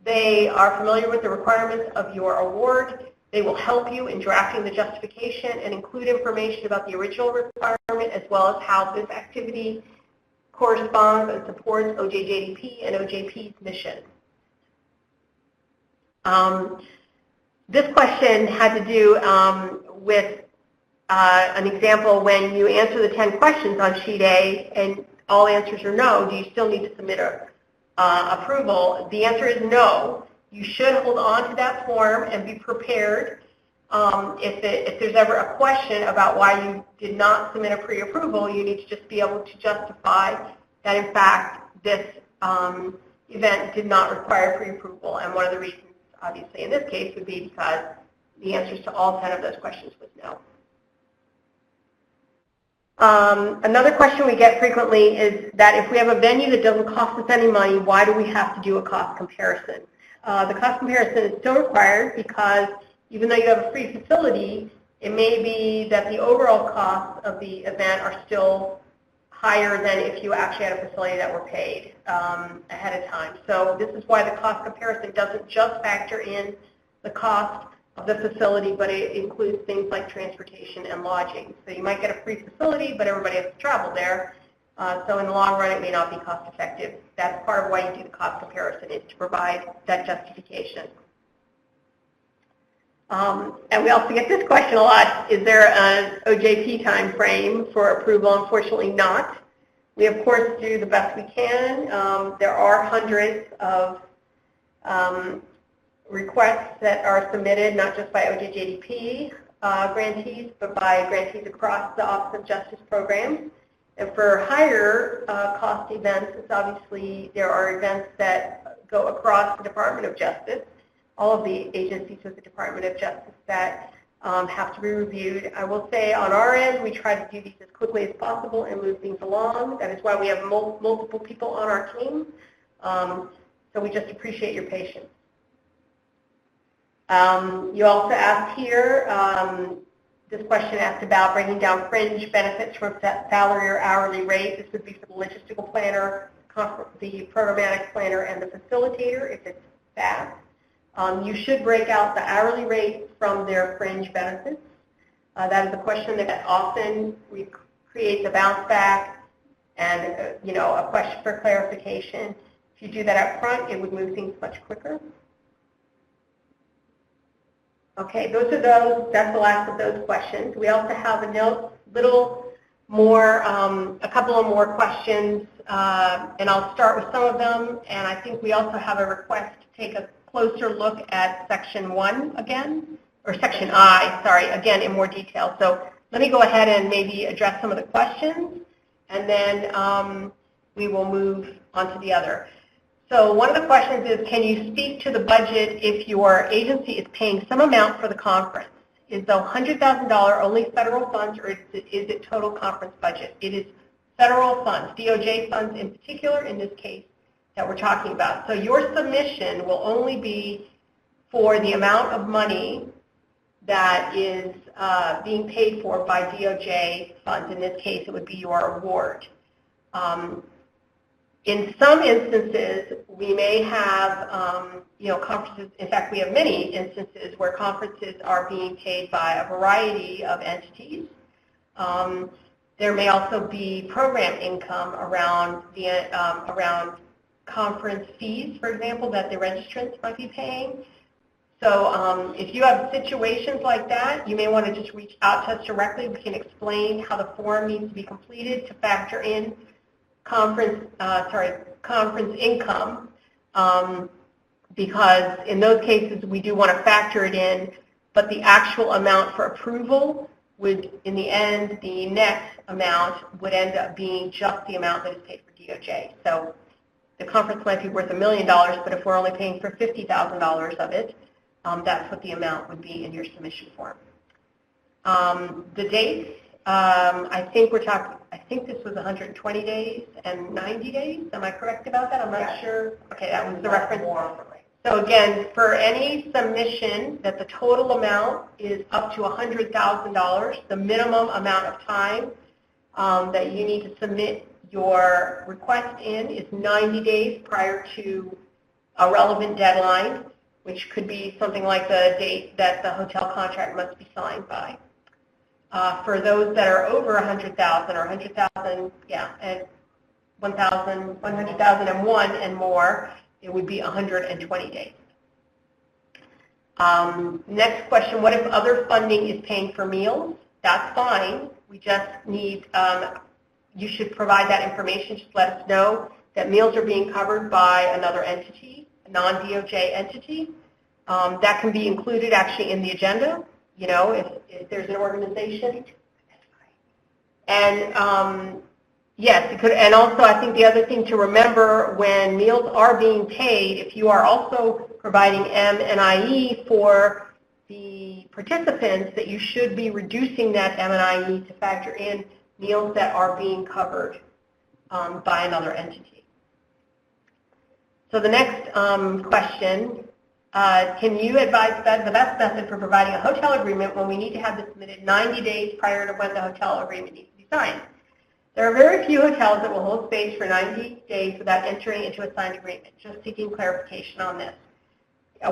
[SPEAKER 2] They are familiar with the requirements of your award. They will help you in drafting the justification and include information about the original requirement as well as how this activity corresponds and supports OJJDP and OJP's mission. This question had to do with an example when you answer the 10 questions on sheet A and all answers are no, do you still need to submit approval? The answer is no. You should hold on to that form and be prepared. If there's ever a question about why you did not submit a pre-approval, you need to just be able to justify that, in fact, this event did not require pre-approval. And one of the reasons, obviously, in this case would be because the answers to all 10 of those questions was no. Another question we get frequently is that if we have a venue that doesn't cost us any money, why do we have to do a cost comparison? The cost comparison is still required because even though you have a free facility, it may be that the overall costs of the event are still higher than if you actually had a facility that were paid ahead of time. So this is why the cost comparison doesn't just factor in the cost of the facility, but it includes things like transportation and lodging. So you might get a free facility, but everybody has to travel there. So in the long run, it may not be cost effective. That's part of why you do the cost comparison, is to provide that justification. And we also get this question a lot: is there an OJP time frame for approval? Unfortunately not. We of course do the best we can. There are hundreds of requests that are submitted, not just by OJJDP grantees, but by grantees across the Office of Justice programs. And for higher cost events, it's obviously there are events that go across the Department of Justice, all of the agencies with the Department of Justice that have to be reviewed. I will say on our end, we try to do these as quickly as possible and move things along. That is why we have multiple people on our team. So we just appreciate your patience. You also asked here, this question asked about breaking down fringe benefits from salary or hourly rate. This would be for the logistical planner, the programmatic planner, and the facilitator if it's staff. You should break out the hourly rate from their fringe benefits. That is a question that often creates a bounce back and a question for clarification. If you do that up front, it would move things much quicker. Okay, that's the last of those questions. We also have a couple of more questions, and I'll start with some of them. And I think we also have a request to take a closer look at Section 1 again, or Section I, sorry, again in more detail. So let me go ahead and maybe address some of the questions, and then we will move on to the other. So one of the questions is, can you speak to the budget if your agency is paying some amount for the conference? Is the $100,000 only federal funds, or is it total conference budget? It is federal funds, DOJ funds in particular in this case that we're talking about. So your submission will only be for the amount of money that is being paid for by DOJ funds. In this case, it would be your award. In some instances, we may have, conferences. In fact, we have many instances where conferences are being paid by a variety of entities. There may also be program income around conference fees, for example, that the registrants might be paying. So if you have situations like that, you may want to just reach out to us directly. We can explain how the form needs to be completed to factor in conference income, because in those cases we do want to factor it in, but the actual amount for approval would, in the end, the net amount would end up being just the amount that is paid for DOJ. So the conference might be worth $1 million, but if we're only paying for $50,000 of it, that's what the amount would be in your submission form. The dates. I think this was 120 days and 90 days. Am I correct about that? I'm not sure. Okay, that was the reference. So again, for any submission that the total amount is up to $100,000, the minimum amount of time that you need to submit your request in is 90 days prior to a relevant deadline, which could be something like the date that the hotel contract must be signed by. For those that are over 100,000 or 100,000, and 100,001 and more, it would be 120 days. Next question, what if other funding is paying for meals? That's fine. We just need, you should provide that information. Just let us know that meals are being covered by another entity, a non-DOJ entity. That can be included actually in the agenda. If there's an organization. And yes, it could. And also, I think the other thing to remember when meals are being paid, if you are also providing M&IE for the participants, that you should be reducing that M&IE to factor in meals that are being covered by another entity. So the next question. Can you advise the best method for providing a hotel agreement when we need to have this submitted 90 days prior to when the hotel agreement needs to be signed? There are very few hotels that will hold space for 90 days without entering into a signed agreement. Just seeking clarification on this.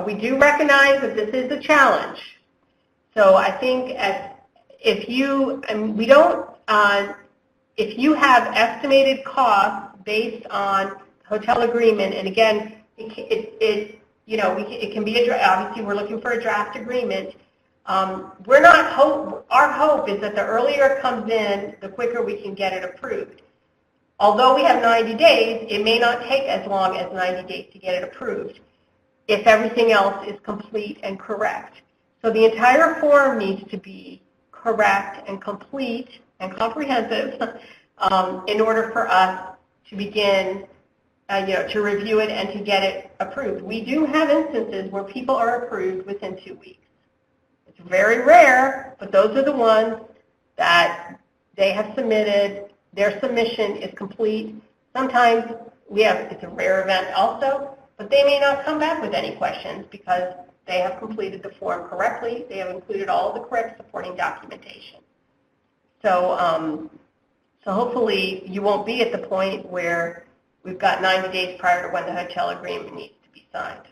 [SPEAKER 2] We do recognize that this is a challenge. So I think if you have estimated costs based on hotel agreement, and again, it can be obviously we're looking for a draft agreement. Our hope is that the earlier it comes in, the quicker we can get it approved. Although we have 90 days, it may not take as long as 90 days to get it approved if everything else is complete and correct. So the entire form needs to be correct and complete and comprehensive in order for us to begin to review it and to get it approved. We do have instances where people are approved within 2 weeks. It's very rare, but those are the ones that they have submitted. Their submission is complete. Sometimes it's a rare event also, but they may not come back with any questions because they have completed the form correctly. They have included all of the correct supporting documentation. So hopefully you won't be at the point where we've got 90 days prior to when the hotel agreement needs to be signed.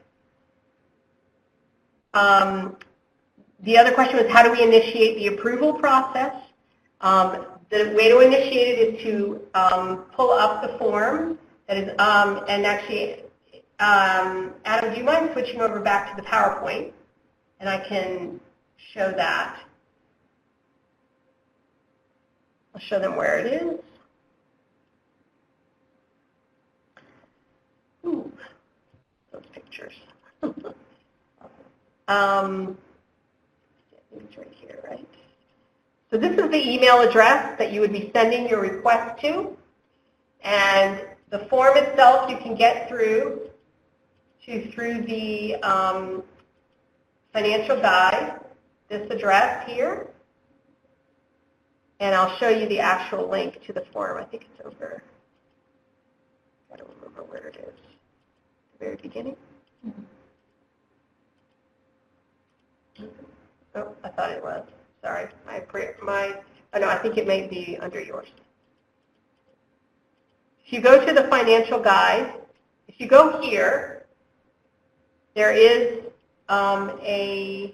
[SPEAKER 2] The other question was, how do we initiate the approval process? The way to initiate it is to pull up the form that is, and actually, Adam, do you mind switching over back to the PowerPoint? And I can show that. I'll show them where it is. Ooh, those pictures. It's right here, right? So this is the email address that you would be sending your request to. And the form itself you can get through the financial guide, this address here. And I'll show you the actual link to the form. I think it's over. I don't remember where it is. The very beginning. Oh, I thought it was. Sorry. I think it may be under yours. If you go to the financial guide, if you go here, there is a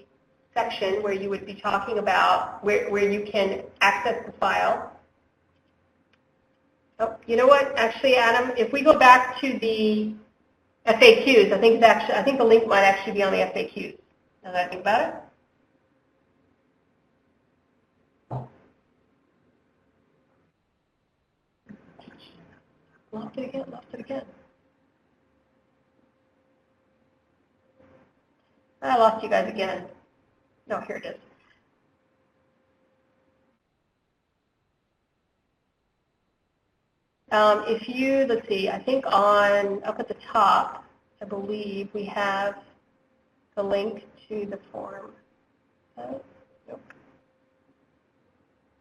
[SPEAKER 2] section where you would be talking about where you can access the file. Oh, you know what? Actually, Adam, if we go back to the FAQs, I think the link might actually be on the FAQs. Now that I think about it. Lost it again. I lost you guys again. No, here it is. Let's see, I think up at the top, I believe we have the link to the form. Nope.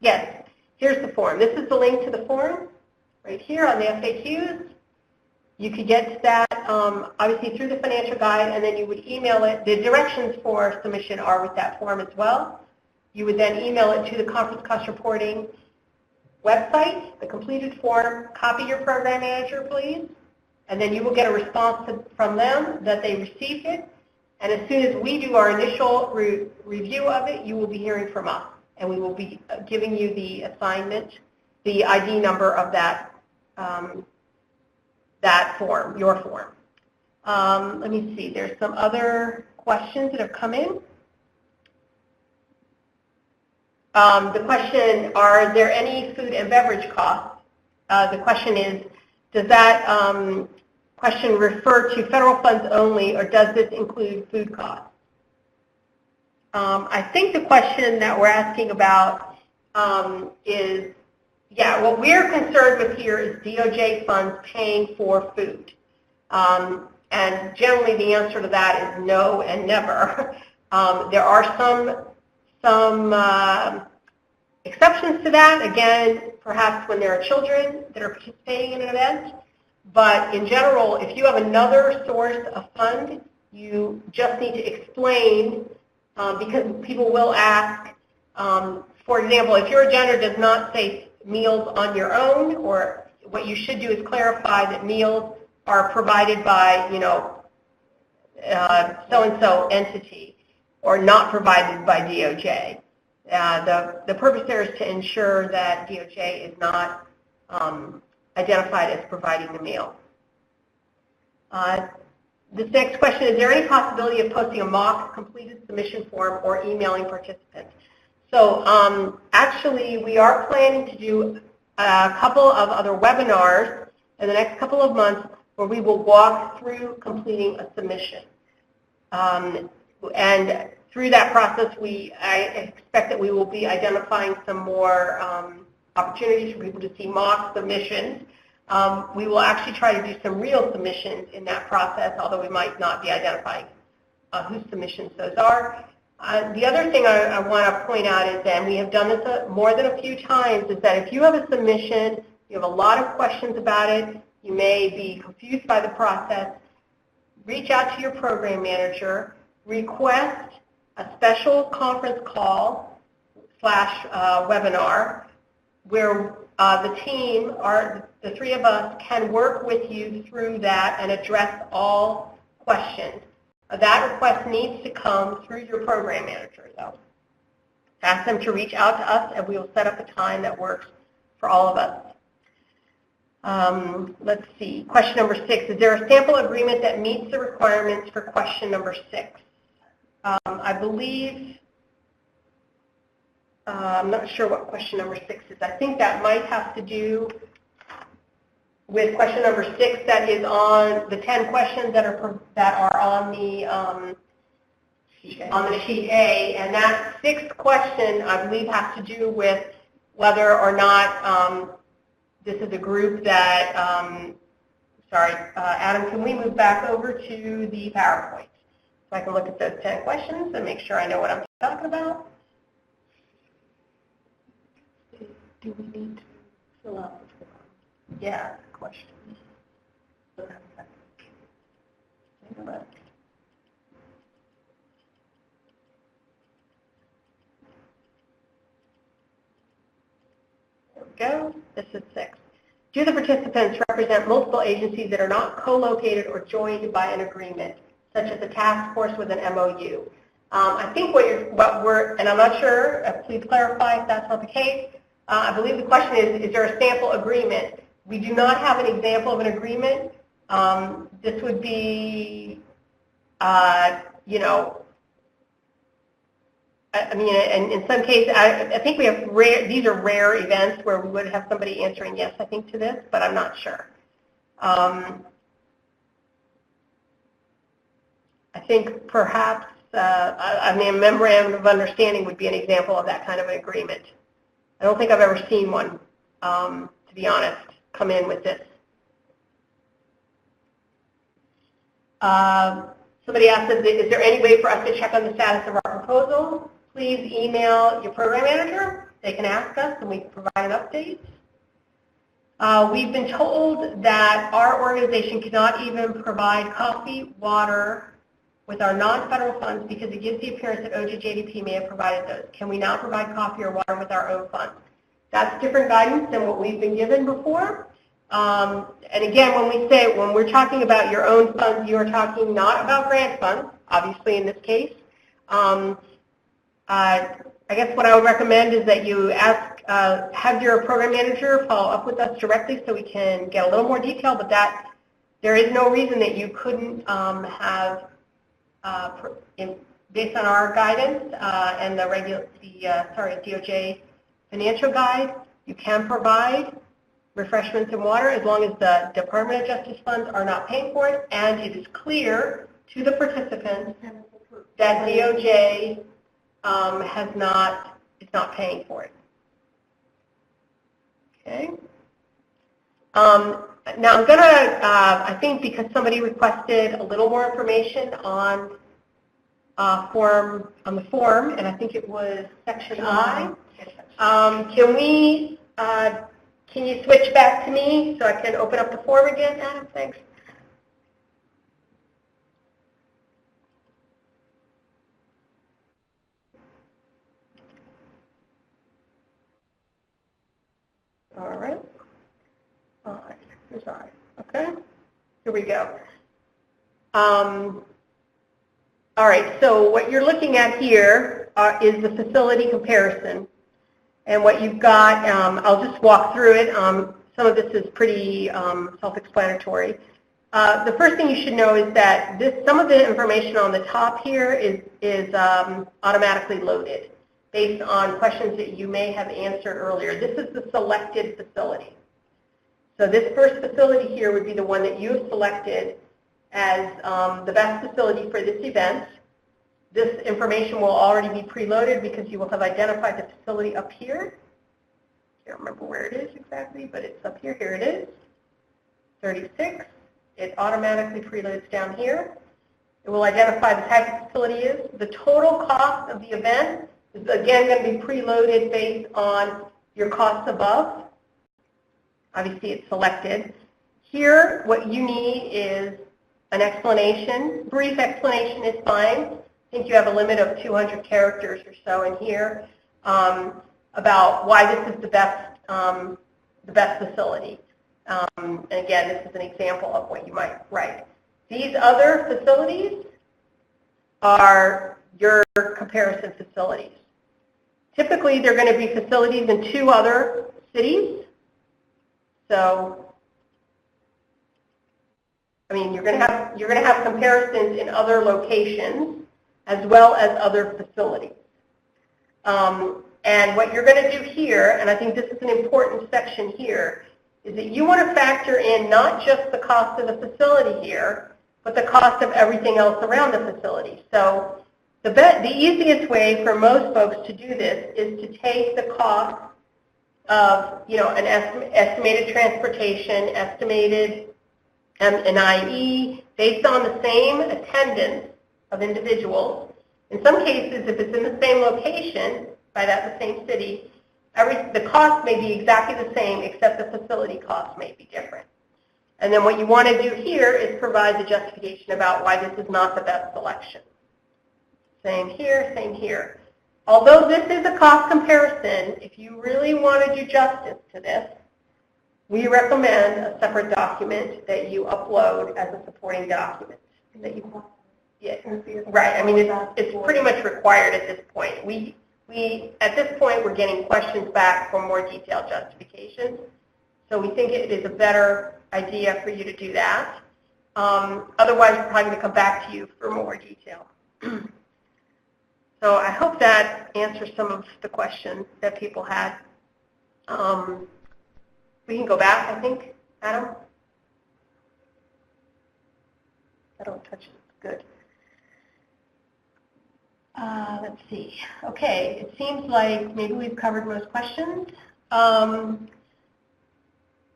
[SPEAKER 2] Yes, here's the form. This is the link to the form. Right here on the FAQs, you could get to that obviously through the financial guide, and then you would email it. The directions for submission are with that form as well. You would then email it to the conference cost reporting website, the completed form, copy your program manager, please, and then you will get a response from them that they received it. And as soon as we do our initial review of it, you will be hearing from us, and we will be giving you the assignment, the ID number of that form, your form. Let me see, there's some other questions that have come in. The question, are there any food and beverage costs? The question is, does that question refer to federal funds only, or does this include food costs? I think the question that we're asking about is, yeah, what we're concerned with here is DOJ funds paying for food. And generally the answer to that is no and never. There are some exceptions to that, again, perhaps when there are children that are participating in an event. But in general, if you have another source of fund, you just need to explain, because people will ask, for example, if your agenda does not say meals on your own, or what you should do is clarify that meals are provided by, so-and-so entity, or not provided by DOJ. The purpose there is to ensure that DOJ is not identified as providing the meal. This next question, is there any possibility of posting a mock completed submission form or emailing participants? So actually, we are planning to do a couple of other webinars in the next couple of months where we will walk through completing a submission. And through that process, I expect that we will be identifying some more opportunities for people to see mock submissions. We will actually try to do some real submissions in that process, although we might not be identifying whose submissions those are. The other thing I want to point out is that, and we have done this more than a few times, is that if you have a submission, you have a lot of questions about it, you may be confused by the process, reach out to your program manager, request a special conference call / webinar where the team, the three of us, can work with you through that and address all questions. That request needs to come through your program manager, though. Ask them to reach out to us, and we will set up a time that works for all of us. Let's see. Question number 6. Is there a sample agreement that meets the requirements for question number 6? I believe, I'm not sure what question number 6 is. I think that might have to do with question number 6, that is on the 10 questions that are on the sheet A, and that 6th question, I believe, has to do with whether or not this is a group that, Adam, can we move back over to the PowerPoint so I can look at those 10 questions and make sure I know what I'm talking about? Do we need to fill out the form? Yeah, question. There we go. This is 6. Do the participants represent multiple agencies that are not co-located or joined by an agreement, such as a task force with an MOU? I think what we're, and I'm not sure, please clarify if that's not the case. I believe the question is there a sample agreement? We do not have an example of an agreement. This would be, I mean, in some cases, I think we have these are rare events where we would have somebody answering yes, I think, to this, but I'm not sure. I think perhaps, I mean, a memorandum of understanding would be an example of that kind of an agreement. I don't think I've ever seen one, to be honest, come in with this. Somebody asked, is there any way for us to check on the status of our proposal? Please email your program manager. They can ask us and we can provide an update. We've been told that our organization cannot even provide coffee, water with our non-federal funds because it gives the appearance that OJJDP may have provided those. Can we now provide coffee or water with our own funds? That's different guidance than what we've been given before. And again, when we're talking about your own funds, you are talking not about grant funds, obviously in this case. I guess what I would recommend is that you have your program manager follow up with us directly so we can get a little more detail, but that there is no reason that you couldn't have, based on our guidance and the DOJ financial guide, you can provide refreshments and water as long as the Department of Justice funds are not paying for it, and it is clear to the participants that DOJ is not paying for it. Okay. Now I'm going to, I think because somebody requested a little more information on the form, and I think it was section I. Can you switch back to me so I can open up the form again, Adam? Thanks. All right. Here's I. Okay. Here we go. All right. So what you're looking at here is the facility comparison. And what you've got, I'll just walk through it. Some of this is pretty self-explanatory. The first thing you should know is that some of the information on the top here is automatically loaded based on questions that you may have answered earlier. This is the selected facility. So this first facility here would be the one that you have selected as the best facility for this event. This information will already be preloaded because you will have identified the facility up here. I can't remember where it is exactly, but it's up here. Here it is, 36. It automatically preloads down here. It will identify the type of facility it is. The total cost of the event is again going to be preloaded based on your costs above. Obviously, it's selected. Here, what you need is an explanation. Brief explanation is fine. I think you have a limit of 200 characters or so in here about why this is the best facility. And again, this is an example of what you might write. These other facilities are your comparison facilities. Typically, they're going to be facilities in 2 other cities. So, I mean, you're going to have comparisons in other locations as well as other facilities. And what you're going to do here, and I think this is an important section here, is that you want to factor in not just the cost of the facility here, but the cost of everything else around the facility. So the easiest way for most folks to do this is to take the cost of, an estimated transportation, estimated an IE, based on the same attendance of individuals. In some cases, if it's in the same location, by that the same city, the cost may be exactly the same, except the facility cost may be different. And then what you want to do here is provide the justification about why this is not the best selection. Same here, same here. Although this is a cost comparison, if you really want to do justice to this, we recommend a separate document that you upload as a supporting document. That you, yeah, right. I mean, it's pretty much required at this point. At this point, we're getting questions back for more detailed justifications. So we think it is a better idea for you to do that. Otherwise, we're probably going to come back to you for more detail. So I hope that answers some of the questions that people had. We can go back, I think, Adam. I don't touch it. Good. Let's see. Okay, it seems like maybe we've covered most questions.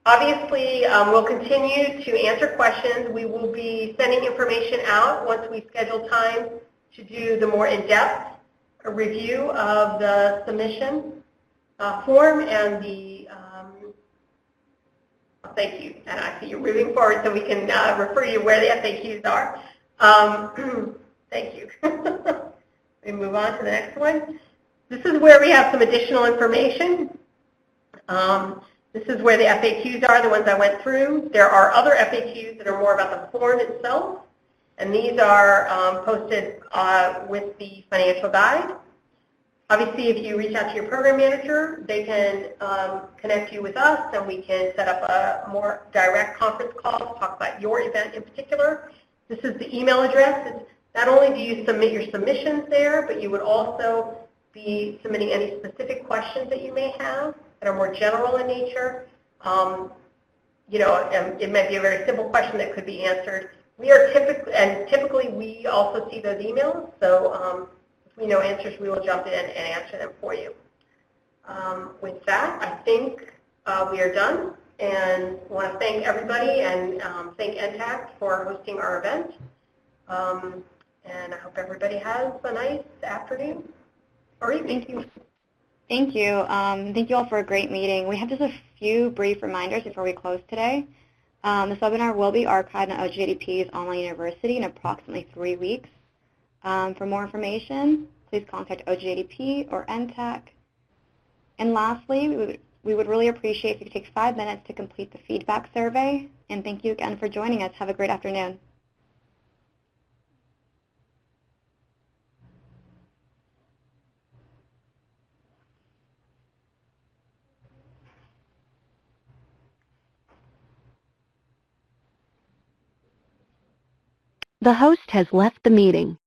[SPEAKER 2] Obviously, we'll continue to answer questions. We will be sending information out once we schedule time to do the more in-depth review of the submission form and the thank you. And I see you're moving forward so we can refer you where the FAQs are. Thank you. We move on to the next one. This is where we have some additional information. This is where the FAQs are, the ones I went through. There are other FAQs that are more about the form itself, and these are posted with the financial guide. Obviously, if you reach out to your program manager, they can connect you with us, and we can set up a more direct conference call to talk about your event in particular. This is the email address. Not only do you submit your submissions there, but you would also be submitting any specific questions that you may have that are more general in nature. It might be a very simple question that could be answered. Typically we also see those emails, so if we know answers, we will jump in and answer them for you. With that, I think we are done, and I want to thank everybody and thank NTAC for hosting our event. And I hope everybody has a nice afternoon or evening.
[SPEAKER 1] Thank you. Thank you. Thank you all for a great meeting. We have just a few brief reminders before we close today. This webinar will be archived on OJJDP's online university in approximately 3 weeks. For more information, please contact OJJDP or NTAC. And lastly, we would We would really appreciate if you could take 5 minutes to complete the feedback survey, and thank you again for joining us. Have a great afternoon.
[SPEAKER 6] The host has left the meeting.